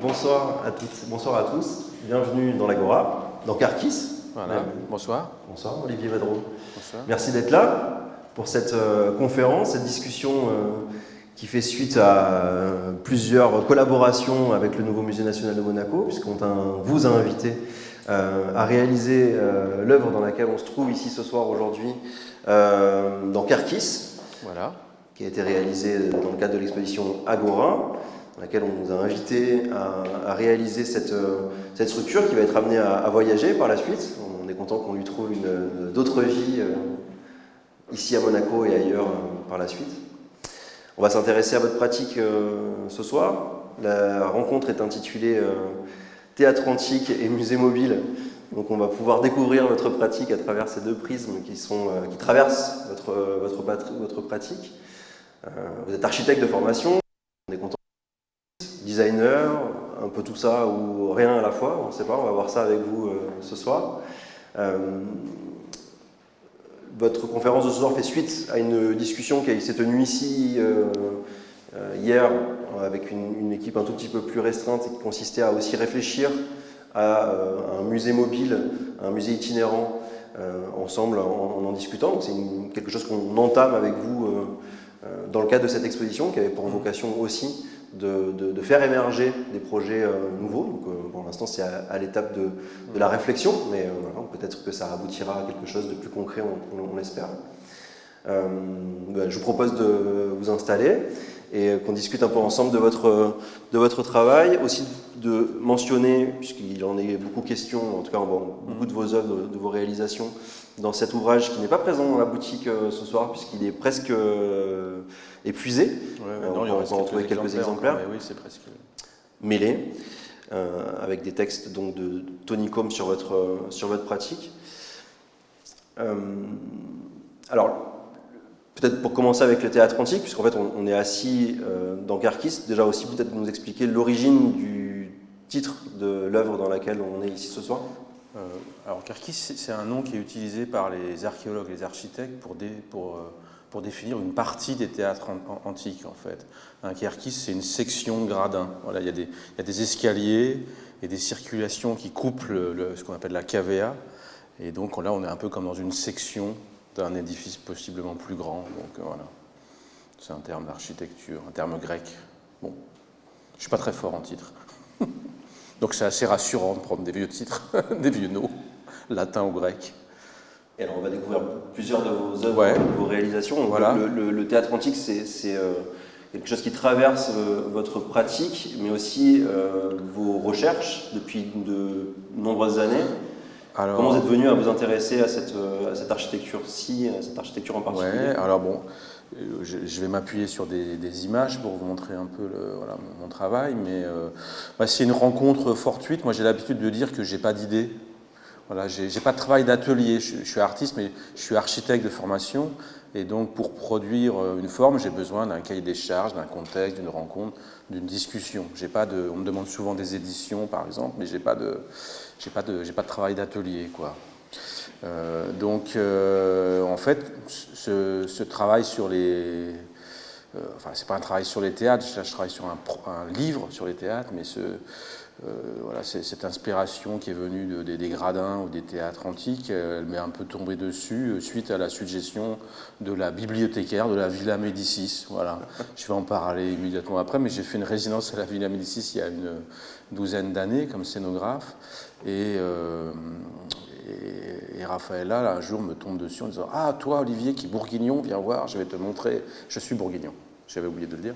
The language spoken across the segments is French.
bonsoir à toutes, bonsoir à tous. Bienvenue dans l'Agora, dans Carquis. Voilà, bonsoir. Bonsoir Olivier Vadreau. Bonsoir. Merci d'être là pour cette conférence, cette discussion qui fait suite à plusieurs collaborations avec le nouveau Musée national de Monaco, puisqu'on vous a invité à réaliser l'œuvre dans laquelle on se trouve ici ce soir aujourd'hui, dans Carquis, Voilà. qui a été réalisée dans le cadre de l'exposition Agora, dans laquelle on nous a invités à réaliser cette structure qui va être amenée à voyager par la suite. On est content qu'on lui trouve d'autres vies ici à Monaco et ailleurs par la suite. On va s'intéresser à votre pratique ce soir. La rencontre est intitulée Théâtre antique et musée mobile. Donc on va pouvoir découvrir votre pratique à travers ces deux prismes qui traversent votre pratique. Vous êtes architecte de formation, on est content. Designer, un peu tout ça ou rien à la fois, on ne sait pas, on va voir ça avec vous ce soir. Votre conférence de ce soir fait suite à une discussion qui s'est tenue ici hier avec une équipe un tout petit peu plus restreinte et qui consistait à aussi réfléchir à un musée mobile, un musée itinérant ensemble en discutant. Donc c'est quelque chose qu'on entame avec vous dans le cadre de cette exposition qui avait pour vocation aussi de faire émerger des projets nouveaux. Donc, pour l'instant, c'est à l'étape de la réflexion, mais voilà, peut-être que ça aboutira à quelque chose de plus concret, on l'espère. Je vous propose de vous installer et qu'on discute un peu ensemble de votre travail, aussi de mentionner, puisqu'il en est beaucoup question, en tout cas beaucoup de vos œuvres, de vos réalisations, dans cet ouvrage qui n'est pas présent dans la boutique ce soir, puisqu'il est presque épuisé. On va en retrouver quelques exemplaires. Mais oui, c'est presque mêlés, avec des textes donc, de Tony Combe sur votre pratique. Alors, peut-être pour commencer avec le théâtre antique, puisqu'en fait on est assis dans Carquis, déjà aussi peut-être nous expliquer l'origine du titre de l'œuvre dans laquelle on est ici ce soir. Alors Carquis, c'est un nom qui est utilisé par les archéologues, les architectes pour définir une partie des théâtres antiques en fait. Un Carquis, c'est une section de gradins. Voilà, il y a des escaliers et des circulations qui coupent ce qu'on appelle la cavea. Et donc là, on est un peu comme dans une section d'un édifice possiblement plus grand. Donc voilà, c'est un terme d'architecture, un terme grec. Bon, je suis pas très fort en titres. Donc c'est assez rassurant de prendre des vieux titres, des vieux noms, latin ou grec. Et alors on va découvrir plusieurs de vos œuvres, de vos réalisations. Voilà. Le théâtre antique, c'est quelque chose qui traverse votre pratique, mais aussi vos recherches depuis de nombreuses années. Alors, comment vous êtes venu à vous intéresser à cette architecture-ci, à cette architecture en particulier? Ouais, alors bon, je vais m'appuyer sur des images pour vous montrer un peu mon travail, mais c'est une rencontre fortuite. Moi, j'ai l'habitude de dire que j'ai pas d'idée. Voilà, j'ai pas de travail d'atelier. Je suis artiste, mais je suis architecte de formation. Et donc, pour produire une forme, j'ai besoin d'un cahier des charges, d'un contexte, d'une rencontre, d'une discussion. On me demande souvent des éditions, par exemple, mais j'ai pas de travail d'atelier, quoi. En fait, ce travail sur les... c'est pas un travail sur les théâtres, là, je travaille sur un livre sur les théâtres, mais cette inspiration qui est venue des gradins ou des théâtres antiques, elle m'est un peu tombée dessus suite à la suggestion de la bibliothécaire de la Villa Médicis. Voilà. Je vais en parler immédiatement après, mais j'ai fait une résidence à la Villa Médicis il y a une douzaine d'années comme scénographe. Et Raphaëlla, là, un jour, me tombe dessus en disant « Ah, toi, Olivier, qui est bourguignon, viens voir, je vais te montrer... » Je suis bourguignon, j'avais oublié de le dire.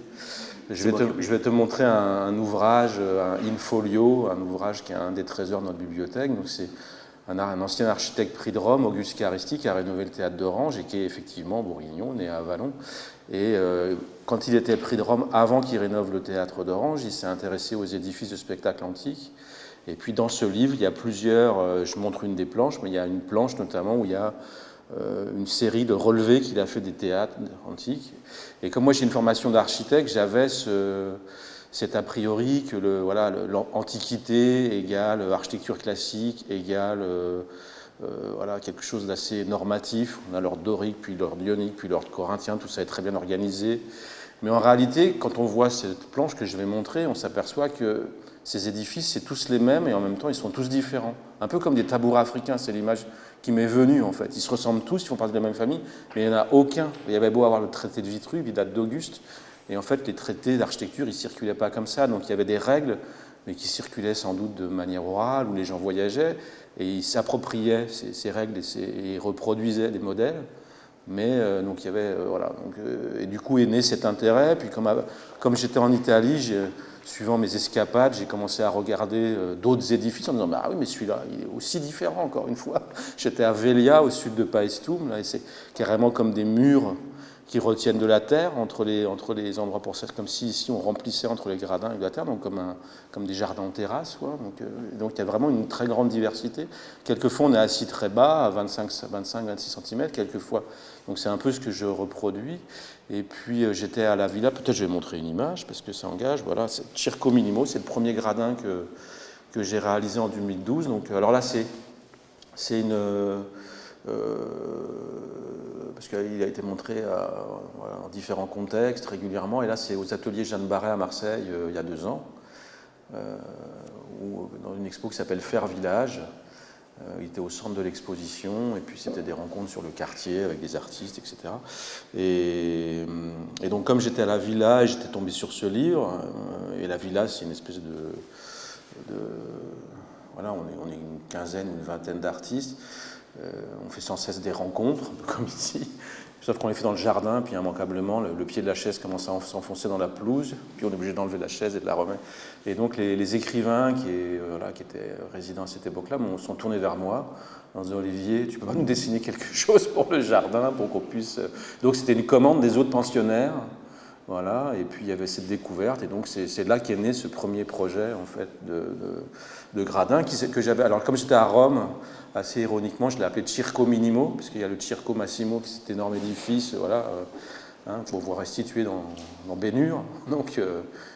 Je vais te montrer un ouvrage, un in-folio, un ouvrage qui est un des trésors de notre bibliothèque. Donc c'est un ancien architecte prix de Rome, Auguste Caristi, qui a rénové le théâtre d'Orange et qui est effectivement bourguignon, né à Vallon. Et quand il était prix de Rome, avant qu'il rénove le théâtre d'Orange, il s'est intéressé aux édifices de spectacle antiques. Et puis dans ce livre, il y a plusieurs, je montre une des planches, mais il y a une planche notamment où il y a une série de relevés qu'il a fait des théâtres antiques. Et comme moi j'ai une formation d'architecte, j'avais cet a priori que l'antiquité égale architecture classique, égale quelque chose d'assez normatif. On a l'ordre dorique, puis l'ordre ionique, puis l'ordre corinthien, tout ça est très bien organisé. Mais en réalité, quand on voit cette planche que je vais montrer, on s'aperçoit que ces édifices, c'est tous les mêmes et en même temps, ils sont tous différents. Un peu comme des tabourets africains, c'est l'image qui m'est venue en fait. Ils se ressemblent tous, ils font partie de la même famille, mais il n'y en a aucun. Il y avait beau avoir le traité de Vitruve, il date d'Auguste, et en fait, les traités d'architecture, ils ne circulaient pas comme ça. Donc il y avait des règles, mais qui circulaient sans doute de manière orale, où les gens voyageaient, et ils s'appropriaient ces règles et reproduisaient des modèles. Mais donc il y avait voilà. Donc, et du coup est né cet intérêt. Puis comme j'étais en Italie, suivant mes escapades, j'ai commencé à regarder d'autres édifices en me disant ah oui mais celui-là il est aussi différent encore une fois. J'étais à Velia au sud de Paestum, là, et c'est carrément comme des murs qui retiennent de la terre entre les endroits pour ça, comme si ici on remplissait entre les gradins et de la terre, donc comme des jardins en terrasse. Quoi. Donc il y a vraiment une très grande diversité. Quelquefois on est assis très bas, à 25-26 cm, quelquefois. Donc c'est un peu ce que je reproduis. Et puis j'étais à la villa, peut-être je vais montrer une image parce que ça engage. Voilà, c'est Circo Minimo, c'est le premier gradin que j'ai réalisé en 2012. Donc alors là c'est une parce qu'il a été montré voilà, en différents contextes régulièrement. Et là, c'est aux ateliers Jeanne Barret à Marseille il y a 2 ans, dans une expo qui s'appelle Faire Village. Il était au centre de l'exposition, et puis c'était des rencontres sur le quartier avec des artistes, etc. Et donc, comme j'étais à la villa, j'étais tombé sur ce livre. Et la villa, c'est une espèce de voilà, on est une quinzaine, une vingtaine d'artistes. On fait sans cesse des rencontres, comme ici, sauf qu'on les fait dans le jardin, puis immanquablement, le pied de la chaise commence à s'enfoncer dans la pelouse, puis on est obligé d'enlever la chaise et de la remettre. Et donc les écrivains qui étaient résidents à cette époque-là sont tournés vers moi en disant « Olivier, tu peux pas nous dessiner quelque chose pour le jardin, pour qu'on puisse… » Donc c'était une commande des autres pensionnaires, voilà, et puis il y avait cette découverte, et donc c'est là qu'est né ce premier projet, en fait, de gradin, que j'avais… Alors comme j'étais à Rome, assez ironiquement, je l'ai appelé Circo Minimo, parce qu'il y a le Circo Massimo, cet énorme édifice, voilà, pour voir restitué dans Bénure. Donc, je ne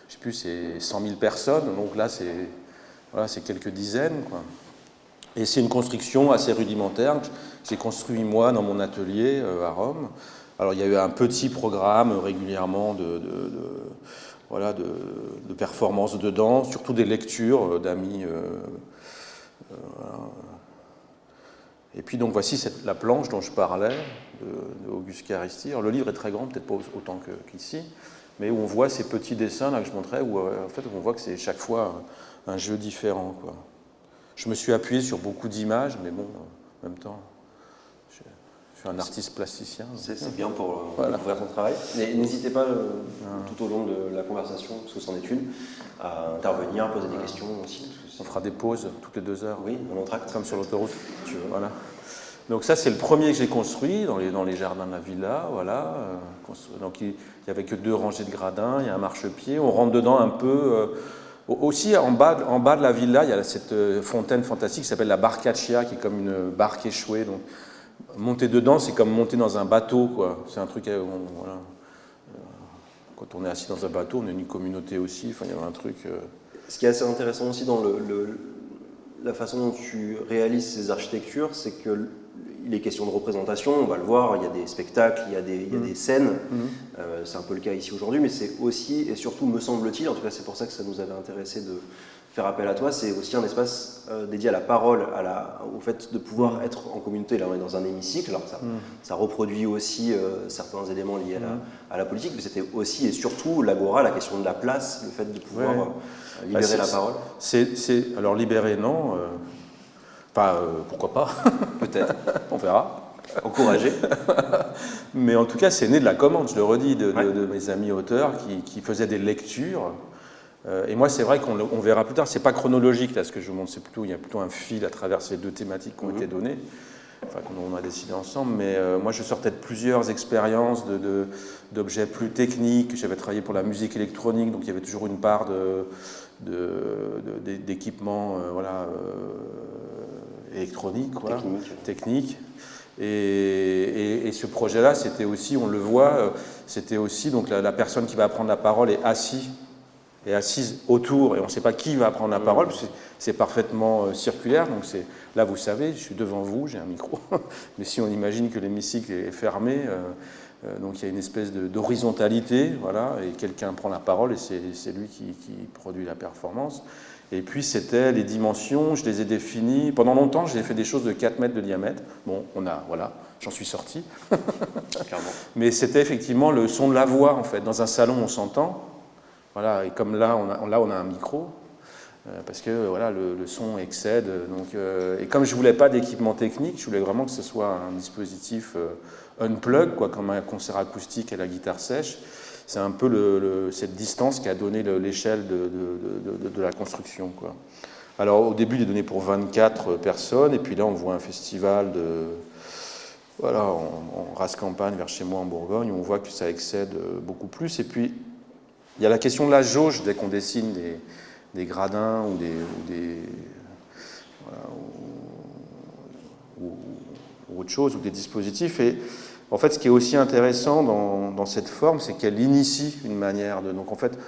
sais plus, c'est 100 000 personnes, donc là, c'est quelques dizaines, quoi. Et c'est une construction assez rudimentaire que j'ai construit moi dans mon atelier à Rome. Alors, il y a eu un petit programme régulièrement voilà, de performances dedans, surtout des lectures d'amis. Voilà. Et puis donc voici la planche dont je parlais, de Auguste Caristi. Alors, le livre est très grand, peut-être pas autant qu'ici, mais où on voit ces petits dessins là, que je montrais, où en fait on voit que c'est chaque fois un jeu différent, quoi. Je me suis appuyé sur beaucoup d'images, mais bon, en même temps, je suis un artiste plasticien. C'est bien pour ouvrir ton travail. N'hésitez pas tout au long de la conversation, parce que c'en est une, à intervenir, à poser des questions aussi. On fera des pauses toutes les 2 heures. Oui, on entracte. Comme sur l'autoroute. Tu veux. Voilà. Donc ça, c'est le premier que j'ai construit dans les jardins de la villa. Voilà. Donc il n'y avait que 2 rangées de gradins, il y a un marchepied. On rentre dedans un peu. Aussi, en bas de la villa, il y a cette fontaine fantastique qui s'appelle la Barcaccia, qui est comme une barque échouée. Donc, monter dedans, c'est comme monter dans un bateau, quoi. C'est un truc, voilà. Quand on est assis dans un bateau, on est une communauté aussi. Enfin, il y avait un truc. Ce qui est assez intéressant aussi dans la façon dont tu réalises ces architectures, c'est qu'il est question de représentation, on va le voir, il y a des spectacles, il y a des scènes, c'est un peu le cas ici aujourd'hui, mais c'est aussi, et surtout me semble-t-il, en tout cas c'est pour ça que ça nous avait intéressé de faire appel à toi, c'est aussi un espace dédié à la parole, au fait de pouvoir être en communauté. Là on est dans un hémicycle, alors ça reproduit aussi certains éléments liés à la politique, mais c'était aussi et surtout l'agora, la question de la place, le fait de pouvoir libérer la parole. Alors libérer, non. Pourquoi pas. Peut-être. On verra. Encourager. Mais en tout cas, c'est né de la commande, je le redis, de mes amis auteurs qui faisaient des lectures. Et moi, c'est vrai qu'on verra plus tard, c'est pas chronologique, là, ce que je vous montre, il y a plutôt un fil à travers ces 2 thématiques qui ont été données, enfin, qu'on a décidé ensemble. Mais moi, je sortais de plusieurs expériences d'objets plus techniques. J'avais travaillé pour la musique électronique, donc il y avait toujours une part d'équipement électronique, technique. Et ce projet-là, c'était aussi, on le voit, c'était aussi donc la personne qui va prendre la parole est assise autour, et on ne sait pas qui va prendre la parole, parce que c'est parfaitement circulaire. Donc là, vous savez, je suis devant vous, j'ai un micro, mais si on imagine que l'hémicycle est fermé, donc il y a une espèce d'horizontalité, voilà, et quelqu'un prend la parole, et c'est lui qui produit la performance. Et puis c'était les dimensions, je les ai définies. Pendant longtemps, j'ai fait des choses de 4 mètres de diamètre. Bon, voilà, j'en suis sorti. Mais c'était effectivement le son de la voix, en fait. Dans un salon, on s'entend. Voilà, et comme là, on a un micro. Parce que voilà, le son excède. Donc, et comme je ne voulais pas d'équipement technique, je voulais vraiment que ce soit un dispositif unplug, quoi, comme un concert acoustique à la guitare sèche. C'est un peu cette distance qui a donné l'échelle de la construction, quoi. Alors au début, il est donné pour 24 personnes, et puis là, on voit un festival voilà, en race campagne vers chez moi en Bourgogne, où on voit que ça excède beaucoup plus. Et puis, il y a la question de la jauge dès qu'on dessine des gradins ou voilà, ou autre chose, ou des dispositifs. Et en fait, ce qui est aussi intéressant dans cette forme, c'est qu'elle initie une manière de... Donc en fait,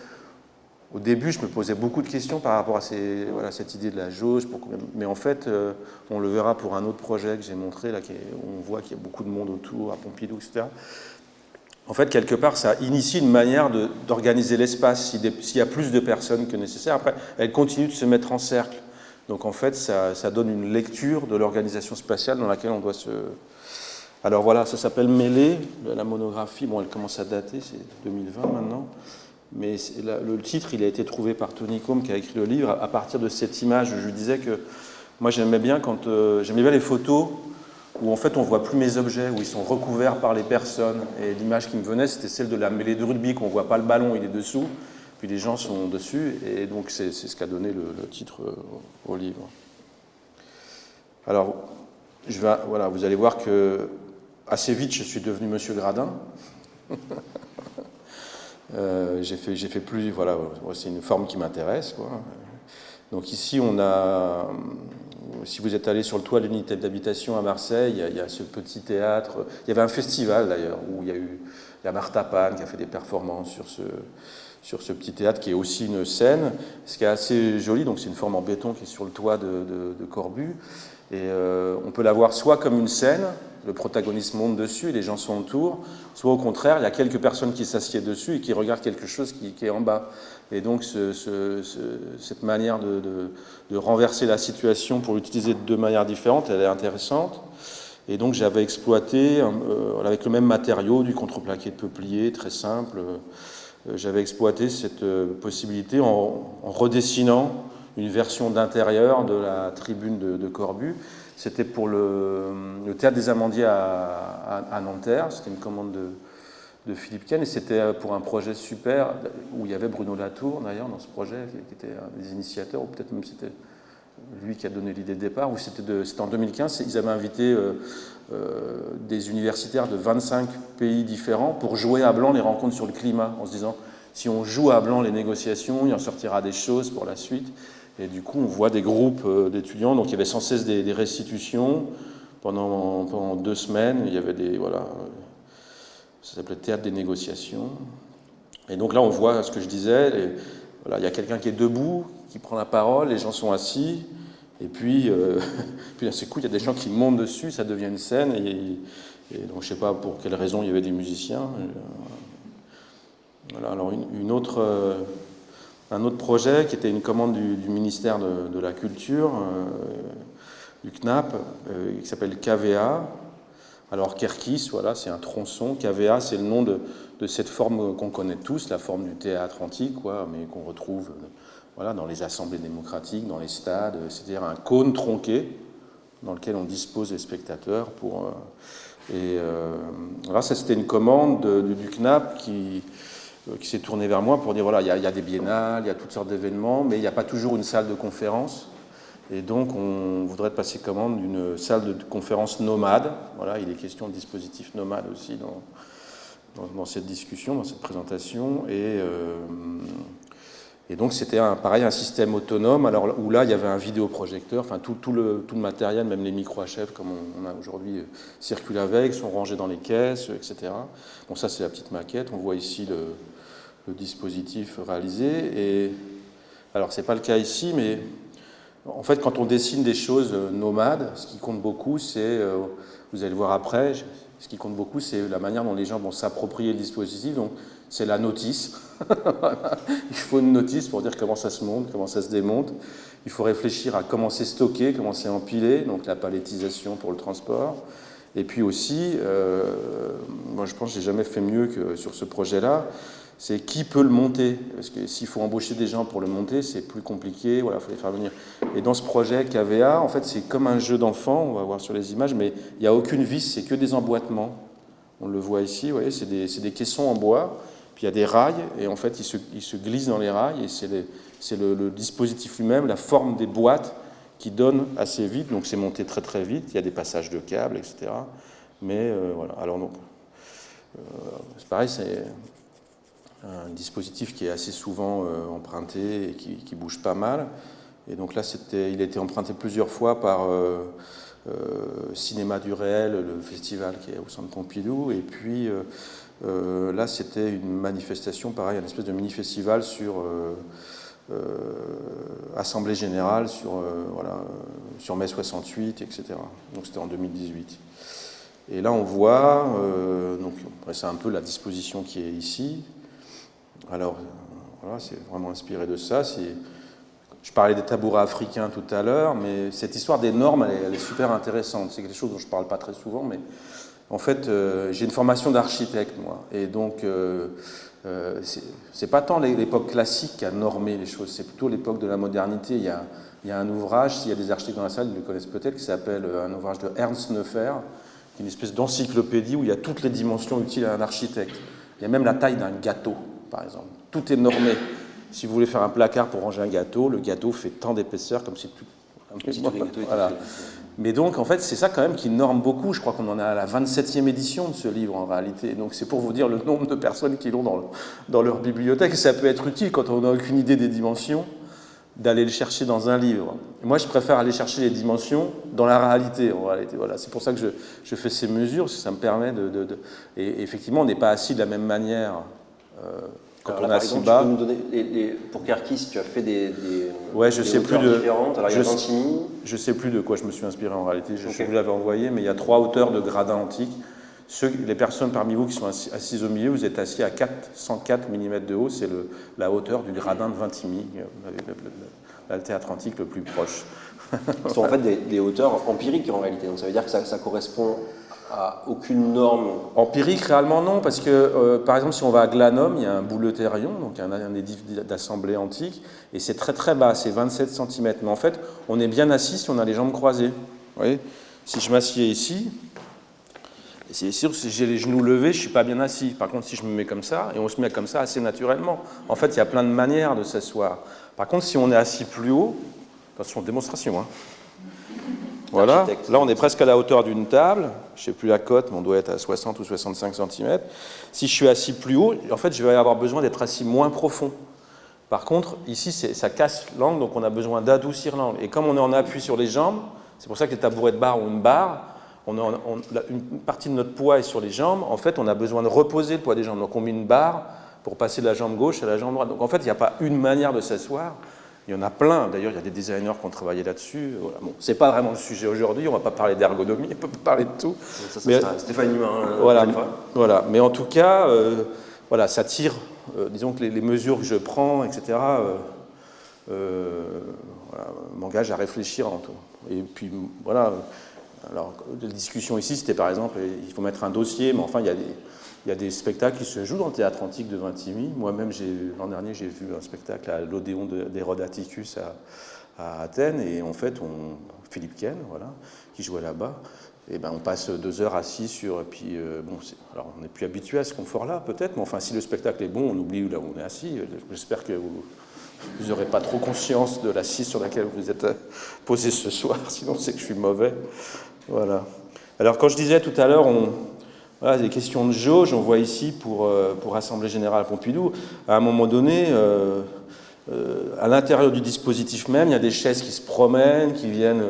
au début, je me posais beaucoup de questions par rapport à voilà, cette idée de la jauge. Mais en fait, on le verra pour un autre projet que j'ai montré, là, où on voit qu'il y a beaucoup de monde autour, à Pompidou, etc. En fait, quelque part, ça initie une manière d'organiser l'espace s'il y a plus de personnes que nécessaire. Après, elle continue de se mettre en cercle. Donc en fait, ça donne une lecture de l'organisation spatiale dans laquelle on doit se... Alors voilà, ça s'appelle Mêlée, la monographie. Bon, elle commence à dater, c'est 2020 maintenant. Mais le titre, il a été trouvé par Tony Combe, qui a écrit le livre, à partir de cette image. Je lui disais que moi, j'aimais bien les photos où en fait on ne voit plus mes objets, où ils sont recouverts par les personnes. Et l'image qui me venait, c'était celle de la mêlée de rugby, qu'on ne voit pas le ballon, il est dessous, puis les gens sont dessus. Et donc c'est ce qu'a donné le titre au livre. Alors, voilà, vous allez voir que assez vite, je suis devenu Monsieur Gradin. J'ai fait plus, voilà, c'est une forme qui m'intéresse, quoi. Donc ici, on a, si vous êtes allé sur le toit de l'unité d'habitation à Marseille, il y a ce petit théâtre. Il y avait un festival d'ailleurs où il y a Martha Pan qui a fait des performances sur ce petit théâtre qui est aussi une scène. Ce qui est assez joli, donc c'est une forme en béton qui est sur le toit de Corbu. Et on peut la voir soit comme une scène, le protagoniste monte dessus et les gens sont autour, soit au contraire, il y a quelques personnes qui s'assiedent dessus et qui regardent quelque chose qui est en bas. Et donc cette manière de renverser la situation pour l'utiliser de deux manières différentes, elle est intéressante. Et donc j'avais exploité, avec le même matériau, du contreplaqué de peuplier, très simple, j'avais exploité cette possibilité en redessinant une version d'intérieur de la tribune de Corbu. C'était pour le Théâtre des Amandiers à Nanterre. C'était une commande de Philippe Ken, et c'était pour un projet super, où il y avait Bruno Latour, d'ailleurs, dans ce projet, qui était un des initiateurs, ou peut-être même c'était lui qui a donné l'idée de départ, ou c'était en 2015, ils avaient invité des universitaires de 25 pays différents pour jouer à blanc les rencontres sur le climat, en se disant, si on joue à blanc les négociations, il en sortira des choses pour la suite. Et du coup, on voit des groupes d'étudiants, donc il y avait sans cesse des restitutions. Pendant 2 semaines, il y avait ça s'appelait Théâtre des négociations. Et donc là, on voit ce que je disais, voilà, il y a quelqu'un qui est debout, qui prend la parole, les gens sont assis, et puis d'un seul coup, il y a des gens qui montent dessus, ça devient une scène, et donc je ne sais pas pour quelle raison il y avait des musiciens. Voilà, alors un autre projet qui était une commande du ministère de la Culture, du CNAP, qui s'appelle KVA. Alors Kerkis, voilà, c'est un tronçon. KVA, c'est le nom de cette forme qu'on connaît tous, la forme du théâtre antique, quoi, mais qu'on retrouve voilà, dans les assemblées démocratiques, dans les stades, c'est-à-dire un cône tronqué dans lequel on dispose les spectateurs. Voilà, ça c'était une commande du CNAP qui s'est tourné vers moi pour dire voilà, il y a des biennales, il y a toutes sortes d'événements, mais il n'y a pas toujours une salle de conférence. Et donc, on voudrait passer commande d'une salle de conférence nomade. Voilà, il est question de dispositifs nomades aussi dans cette discussion, dans cette présentation. Et donc, c'était pareil, un système autonome, alors, où là, il y avait un vidéoprojecteur, enfin, tout le matériel, même les micros HF, comme on a aujourd'hui, circulent avec, sont rangés dans les caisses, etc. Bon, ça, c'est la petite maquette. On voit ici le dispositif réalisé. Et alors, c'est pas le cas ici, mais en fait, quand on dessine des choses nomades, ce qui compte beaucoup, c'est, vous allez le voir après, Ce qui compte beaucoup, c'est la manière dont les gens vont s'approprier le dispositif. Donc, c'est la notice. Il faut une notice pour dire comment ça se monte, comment ça se démonte. Il faut réfléchir à comment c'est stocké, comment c'est empilé, donc la palettisation pour le transport. Et puis aussi, moi je pense que je n'ai jamais fait mieux que sur ce projet-là, c'est qui peut le monter. Parce que s'il faut embaucher des gens pour le monter, c'est plus compliqué, voilà, il faut les faire venir. Et dans ce projet KVA, en fait, c'est comme un jeu d'enfant, on va voir sur les images, mais il n'y a aucune vis, c'est que des emboîtements. On le voit ici, vous voyez, c'est des caissons en bois, puis il y a des rails, et en fait, ils se glissent dans les rails, et c'est le dispositif lui-même, la forme des boîtes, qui donne assez vite, donc c'est monté très très vite, il y a des passages de câbles, etc. Mais voilà, alors donc, c'est pareil, c'est un dispositif qui est assez souvent emprunté et qui bouge pas mal. Et donc là, il a été emprunté plusieurs fois par Cinéma du Réel, le festival qui est au Centre Pompidou, et puis là, c'était une manifestation, pareil, un espèce de mini-festival sur Assemblée Générale, sur mai 68, etc. Donc c'était en 2018. Et là, on voit, donc c'est un peu la disposition qui est ici. Alors, voilà, c'est vraiment inspiré de ça. Je parlais des tabourets africains tout à l'heure, mais cette histoire des normes, elle est super intéressante. C'est quelque chose dont je ne parle pas très souvent, mais en fait, j'ai une formation d'architecte, moi. Et donc, c'est pas tant l'époque classique qui a normé les choses, c'est plutôt l'époque de la modernité. Il y a un ouvrage, s'il y a des architectes dans la salle, ils le connaissent peut-être, qui s'appelle un ouvrage de Ernst Neuffer, qui est une espèce d'encyclopédie où il y a toutes les dimensions utiles à un architecte. Il y a même la taille d'un gâteau, par exemple. Tout est normé. Si vous voulez faire un placard pour ranger un gâteau, le gâteau fait tant d'épaisseur, comme si tout... Voilà. Mais donc, en fait, c'est ça quand même qui norme beaucoup. Je crois qu'on en est à la 27e édition de ce livre, en réalité. Donc, c'est pour vous dire le nombre de personnes qui l'ont dans leur bibliothèque. Ça peut être utile, quand on n'a aucune idée des dimensions, d'aller le chercher dans un livre. Et moi, je préfère aller chercher les dimensions dans la réalité, en réalité. Voilà. C'est pour ça que je fais ces mesures, parce que ça me permet Et effectivement, on n'est pas assis de la même manière quand on est assis bas. Tu peux nous donner pour Kärkis, tu as fait des je sais plus différentes. Alors, il y a Ventimi. Je ne sais plus de quoi je me suis inspiré en réalité. Je sais que vous l'avez envoyé, mais il y a 3 hauteurs de gradins antiques. Les personnes parmi vous qui sont assises au milieu, vous êtes assis à 104 mm de haut. C'est la hauteur du gradin de Ventimi, le théâtre antique le plus proche. Ce sont en fait des hauteurs empiriques en réalité. Donc ça veut dire que ça correspond à aucune norme. Empirique, réellement non, parce que par exemple, si on va à Glanum, il y a un bouleterion, donc un édifice d'assemblée antique, et c'est très très bas, c'est 27 cm. Mais en fait, on est bien assis si on a les jambes croisées. Vous voyez, si je m'assieds ici, c'est sûr que si j'ai les genoux levés, je ne suis pas bien assis. Par contre, si je me mets comme ça, et on se met comme ça assez naturellement, en fait, il y a plein de manières de s'asseoir. Par contre, si on est assis plus haut, attention, démonstration, hein. Voilà, là on est presque à la hauteur d'une table, je ne sais plus la cote, mais on doit être à 60 ou 65 cm. Si je suis assis plus haut, en fait je vais avoir besoin d'être assis moins profond. Par contre, ici ça casse l'angle, donc on a besoin d'adoucir l'angle. Et comme on est en appui sur les jambes, c'est pour ça que les tabourets de bar ont une barre, une partie de notre poids est sur les jambes, en fait on a besoin de reposer le poids des jambes. Donc on met une barre pour passer de la jambe gauche à la jambe droite. Donc en fait il n'y a pas une manière de s'asseoir. Il y en a plein, d'ailleurs il y a des designers qui ont travaillé là-dessus. Voilà. Bon, ce n'est pas vraiment le sujet aujourd'hui, on ne va pas parler d'ergonomie, on peut parler de tout. Ça sera Stéphane Humain. Voilà. Mais en tout cas, ça tire, disons que les mesures que je prends, etc., m'engagent à réfléchir en tout. Et puis voilà, alors la discussion ici c'était par exemple, il faut mettre un dossier, mais enfin il y a des spectacles qui se jouent dans le théâtre antique de Vintimille. Moi-même, l'an dernier, j'ai vu un spectacle à l'Odéon d'Hérodaticus à Athènes. Et en fait, Philippe Ken, voilà, qui jouait là-bas, et on passe 2 heures assis sur... Puis, alors, on n'est plus habitué à ce confort-là, peut-être, mais enfin, si le spectacle est bon, on oublie là où on est assis. J'espère que vous n'aurez pas trop conscience de l'assise sur laquelle vous êtes posé ce soir, sinon c'est que je suis mauvais. Voilà. Alors, quand je disais tout à l'heure, voilà, des questions de jauge, on voit ici pour Assemblée Générale Pompidou, à un moment donné, à l'intérieur du dispositif même, il y a des chaises qui se promènent, qui viennent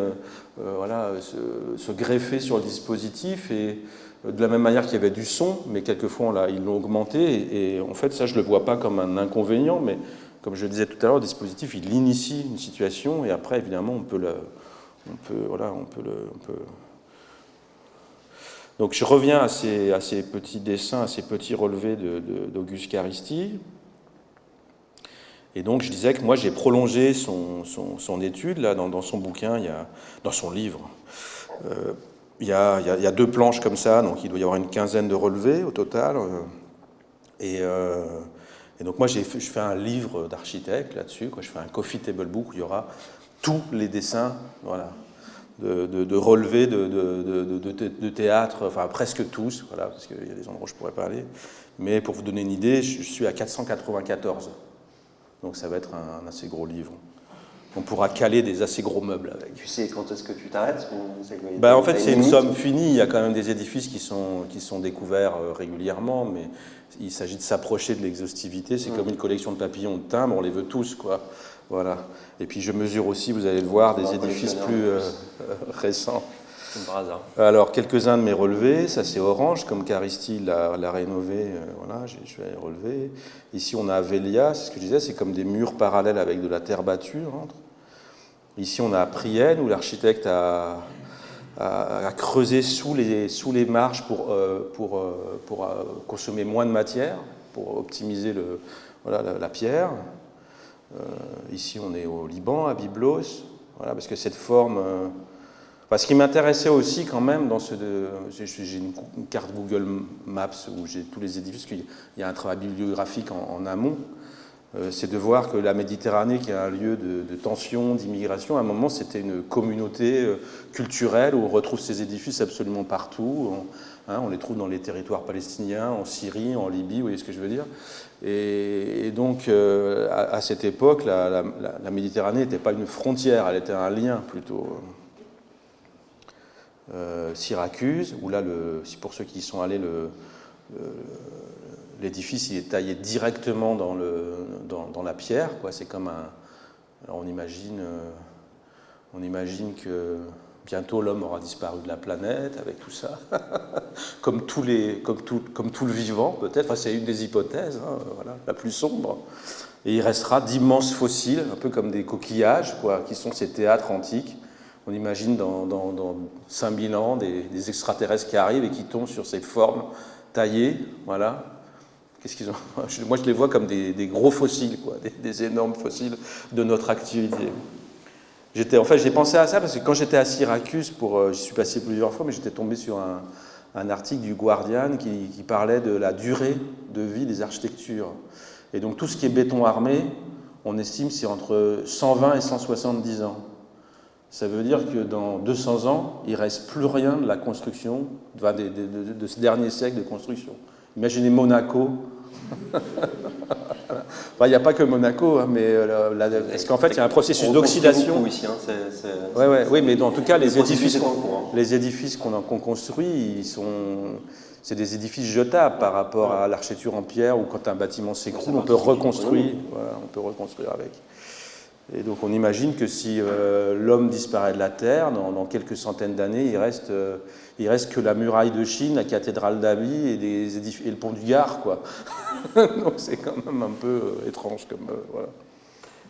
se greffer sur le dispositif, et de la même manière qu'il y avait du son, mais quelquefois là, ils l'ont augmenté, et en fait ça je ne le vois pas comme un inconvénient, mais comme je le disais tout à l'heure, le dispositif il initie une situation, et après évidemment on peut Donc je reviens à ces petits dessins, à ces petits relevés d'Auguste Caristi. Et donc je disais que moi j'ai prolongé son étude, là, dans son bouquin, dans son livre. Il y a 2 planches comme ça, donc il doit y avoir une quinzaine de relevés au total. Et donc moi je fais un livre d'architecte là-dessus, je fais un coffee table book où il y aura tous les dessins, voilà, de relevés de théâtre, enfin presque tous, voilà, parce qu'il y a des endroits où je pourrais pas aller. Mais pour vous donner une idée, je suis à 494. Donc ça va être un assez gros livre. On pourra caler des assez gros meubles avec. Tu sais quand est-ce que tu t'arrêtes? En fait, c'est une somme finie. Il y a quand même des édifices qui sont découverts régulièrement, mais il s'agit de s'approcher de l'exhaustivité. C'est comme une collection de papillons de timbres, on les veut tous, quoi. Voilà. Et puis je mesure aussi, vous allez le voir, des édifices plus récents. Alors, quelques-uns de mes relevés, ça c'est orange, comme Caristi l'a rénové, voilà, je vais les relever. Ici, on a Avelia, c'est ce que je disais, c'est comme des murs parallèles avec de la terre battue. Ici, on a Prienne, où l'architecte a creusé sous les marches pour consommer moins de matière, pour optimiser la pierre. Ici, on est au Liban, à Byblos, voilà, parce que cette forme... ce qui m'intéressait aussi quand même, j'ai une carte Google Maps où j'ai tous les édifices, parce qu'il y a un travail bibliographique en amont, c'est de voir que la Méditerranée, qui est un lieu de tension, d'immigration, à un moment c'était une communauté culturelle où on retrouve ces édifices absolument partout. On les trouve dans les territoires palestiniens, en Syrie, en Libye, vous voyez ce que je veux dire. Et donc à cette époque, la Méditerranée n'était pas une frontière, elle était un lien plutôt. Syracuse, où là, pour ceux qui y sont allés, l'édifice il est taillé directement dans la pierre, quoi. C'est comme alors on imagine que bientôt l'homme aura disparu de la planète avec tout ça, comme tout le vivant peut-être. Enfin, c'est une des hypothèses, voilà, la plus sombre. Et il restera d'immenses fossiles, un peu comme des coquillages, quoi, qui sont ces théâtres antiques. On imagine dans 5000 ans des extraterrestres qui arrivent et qui tombent sur ces formes taillées, voilà. Qu'est-ce qu'ils ont ? Moi, je les vois comme des gros fossiles, quoi, des énormes fossiles de notre activité. J'ai pensé à ça parce que quand j'étais à Syracuse, j'y suis passé plusieurs fois, mais j'étais tombé sur un article du Guardian qui parlait de la durée de vie des architectures. Et donc tout ce qui est béton armé, on estime c'est entre 120 et 170 ans. Ça veut dire que dans 200 ans, il ne reste plus rien de la construction, de ce dernier siècle de construction. Imaginez Monaco. Il n'y a pas que Monaco, mais parce qu'en fait, il y a un processus d'oxydation. Ici, Oui, mais en tout cas, les édifices qu'on construit, c'est des édifices jetables par rapport à l'architecture en pierre, où quand un bâtiment s'écroule, on peut reconstruire. Voilà, on peut reconstruire avec. Et donc on imagine que si l'homme disparaît de la Terre, dans quelques centaines d'années, il reste que la muraille de Chine, la cathédrale d'Abi et le pont du Gard, quoi. Donc c'est quand même un peu étrange comme voilà.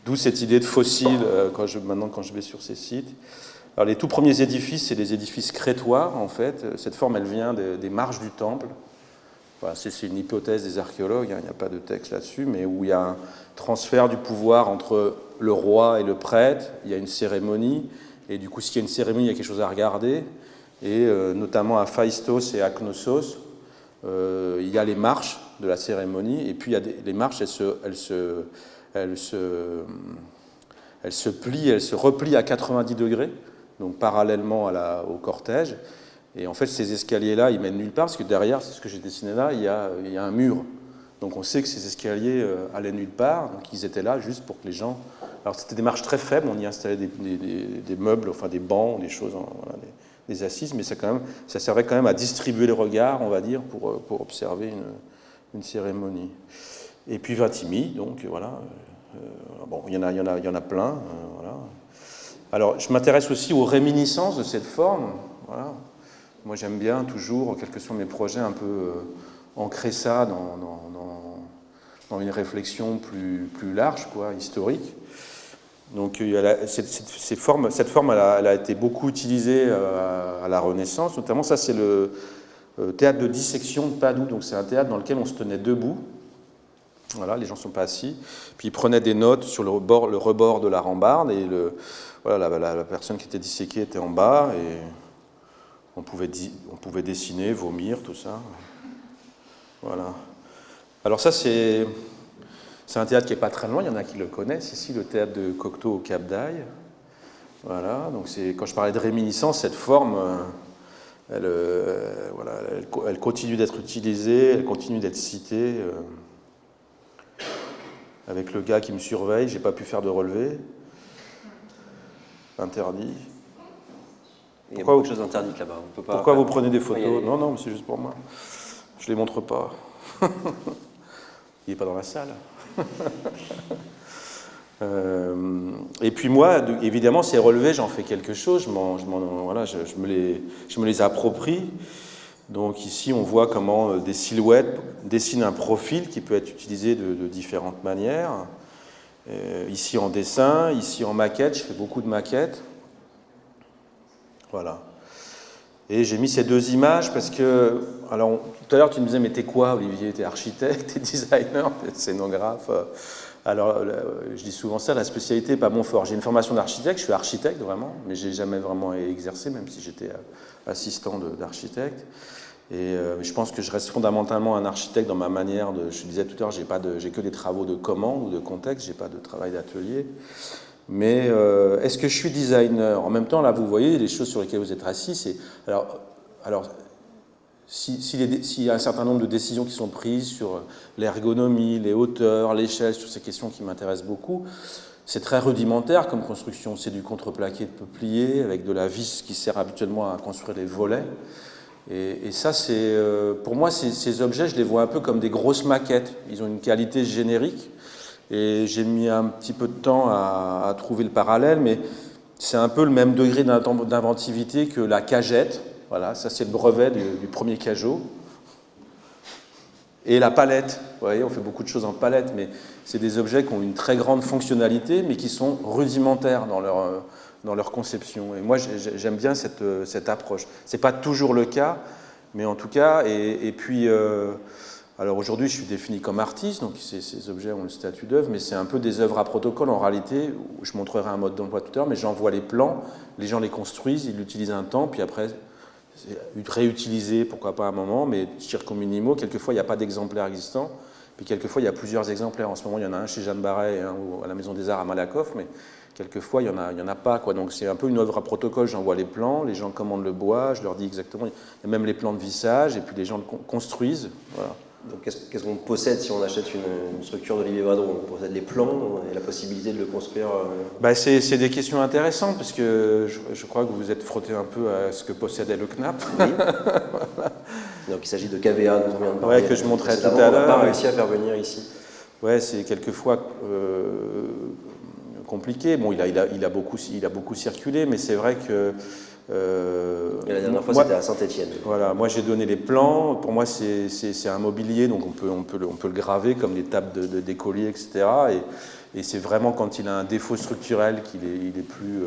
D'où cette idée de fossile maintenant quand je vais sur ces sites. Alors les tout premiers édifices, c'est des édifices crétois en fait. Cette forme, elle vient des marches du temple. Voilà, c'est une hypothèse des archéologues, il n'y a pas de texte là-dessus, mais où il y a un transfert du pouvoir entre le roi et le prêtre, il y a une cérémonie, et du coup, s'il y a une cérémonie, il y a quelque chose à regarder, et notamment à Phaistos et à Knossos, il y a les marches de la cérémonie, et puis il y a les marches, elles se plient, elles se replient à 90 degrés, donc parallèlement au cortège. Et en fait, ces escaliers-là, ils mènent nulle part, parce que derrière, c'est ce que j'ai dessiné là, il y a un mur. Donc on sait que ces escaliers allaient nulle part, donc ils étaient là juste pour que les gens... Alors c'était des marches très faibles, on y installait des meubles, enfin des bancs, des choses, voilà, des assises, mais ça servait quand même à distribuer le regard, on va dire, pour observer une cérémonie. Et puis Vintimille, donc voilà. Bon, il y en a plein, voilà. Alors je m'intéresse aussi aux réminiscences de cette forme, voilà. Moi, j'aime bien toujours, quels que soient mes projets, un peu ancrer ça dans une réflexion plus large, quoi, historique. Donc, cette forme, elle a été beaucoup utilisée à la Renaissance, notamment ça, c'est théâtre de dissection de Padoue. Donc c'est un théâtre dans lequel on se tenait debout. Voilà, les gens ne sont pas assis. Puis ils prenaient des notes sur le rebord de la rambarde et la personne qui était disséquée était en bas et on pouvait dessiner, vomir, tout ça. Voilà. Alors ça, c'est un théâtre qui n'est pas très loin, il y en a qui le connaissent. Ici, le théâtre de Cocteau au Cap d'Aille. Voilà, donc quand je parlais de réminiscence, cette forme, elle continue d'être utilisée, elle continue d'être citée. Avec le gars qui me surveille, j'ai pas pu faire de relevé. Interdit. Il y a beaucoup de choses interdites là-bas. Pourquoi vous prenez des photos? Non, mais c'est juste pour moi. Je les montre pas. Il n'est pas dans la salle. Et puis moi, évidemment, ces relevés, j'en fais quelque chose. Je me les approprie. Donc ici, on voit comment des silhouettes dessinent un profil qui peut être utilisé de différentes manières. Ici en dessin, ici en maquette, je fais beaucoup de maquettes. Voilà. Et j'ai mis ces deux images parce que, alors tout à l'heure tu me disais, mais t'es quoi Olivier? T'es architecte, t'es designer, t'es scénographe. Alors je dis souvent ça, la spécialité n'est pas mon fort. J'ai une formation d'architecte, je suis architecte vraiment, mais j'ai jamais vraiment exercé, même si j'étais assistant d'architecte. Et je pense que je reste fondamentalement un architecte dans ma manière de. Je disais tout à l'heure, j'ai que des travaux de commande ou de contexte, j'ai pas de travail d'atelier. Mais est-ce que je suis designer? En même temps, là, vous voyez les choses sur lesquelles vous êtes assis. Alors, s'il y a un certain nombre de décisions qui sont prises sur l'ergonomie, les hauteurs, l'échelle, sur ces questions qui m'intéressent beaucoup, c'est très rudimentaire comme construction. C'est du contreplaqué de peuplier avec de la vis qui sert habituellement à construire les volets. Et ça, pour moi, ces objets, je les vois un peu comme des grosses maquettes. Ils ont une qualité générique. Et j'ai mis un petit peu de temps à trouver le parallèle, mais c'est un peu le même degré d'inventivité que la cagette. Voilà, ça c'est le brevet du premier Cajot. Et la palette. Vous voyez, on fait beaucoup de choses en palette, mais c'est des objets qui ont une très grande fonctionnalité, mais qui sont rudimentaires dans leur conception. Et moi, j'aime bien cette approche. Ce n'est pas toujours le cas, mais en tout cas, et puis... alors aujourd'hui, je suis défini comme artiste, donc ces objets ont le statut d'œuvre, mais c'est un peu des œuvres à protocole en réalité. Je montrerai un mode d'emploi tout à l'heure, mais j'envoie les plans, les gens les construisent, ils l'utilisent un temps, puis après, c'est réutilisé, pourquoi pas un moment, mais circo-minimo. Quelquefois, il n'y a pas d'exemplaire existant, puis quelquefois, il y a plusieurs exemplaires. En ce moment, il y en a un chez Jeanne Barret et un à la Maison des Arts à Malakoff, mais quelquefois, il n'y en a pas, quoi. Donc c'est un peu une œuvre à protocole, j'envoie les plans, les gens commandent le bois, je leur dis exactement, il y a même les plans de vissage, et puis les gens le construisent, voilà. Donc qu'est-ce qu'on possède si on achète une structure d'Olivier Vadron? On possède les plans et la possibilité de le construire C'est des questions intéressantes, parce que je crois que vous vous êtes frotté un peu à ce que possédait le CNAP. Oui. Voilà. Donc il s'agit de KVA, dont on vient de parler. Ouais, que je montrais tout à l'heure. On n'a pas réussi à faire venir ici. Ouais, c'est quelquefois compliqué. Bon, il a beaucoup circulé, mais c'est vrai que... et la dernière fois, c'était à Saint-Étienne. Voilà, moi j'ai donné les plans. Pour moi, c'est un mobilier, donc on peut le graver comme des tables d'écoliers, etc. Et c'est vraiment quand il a un défaut structurel qu'il est plus,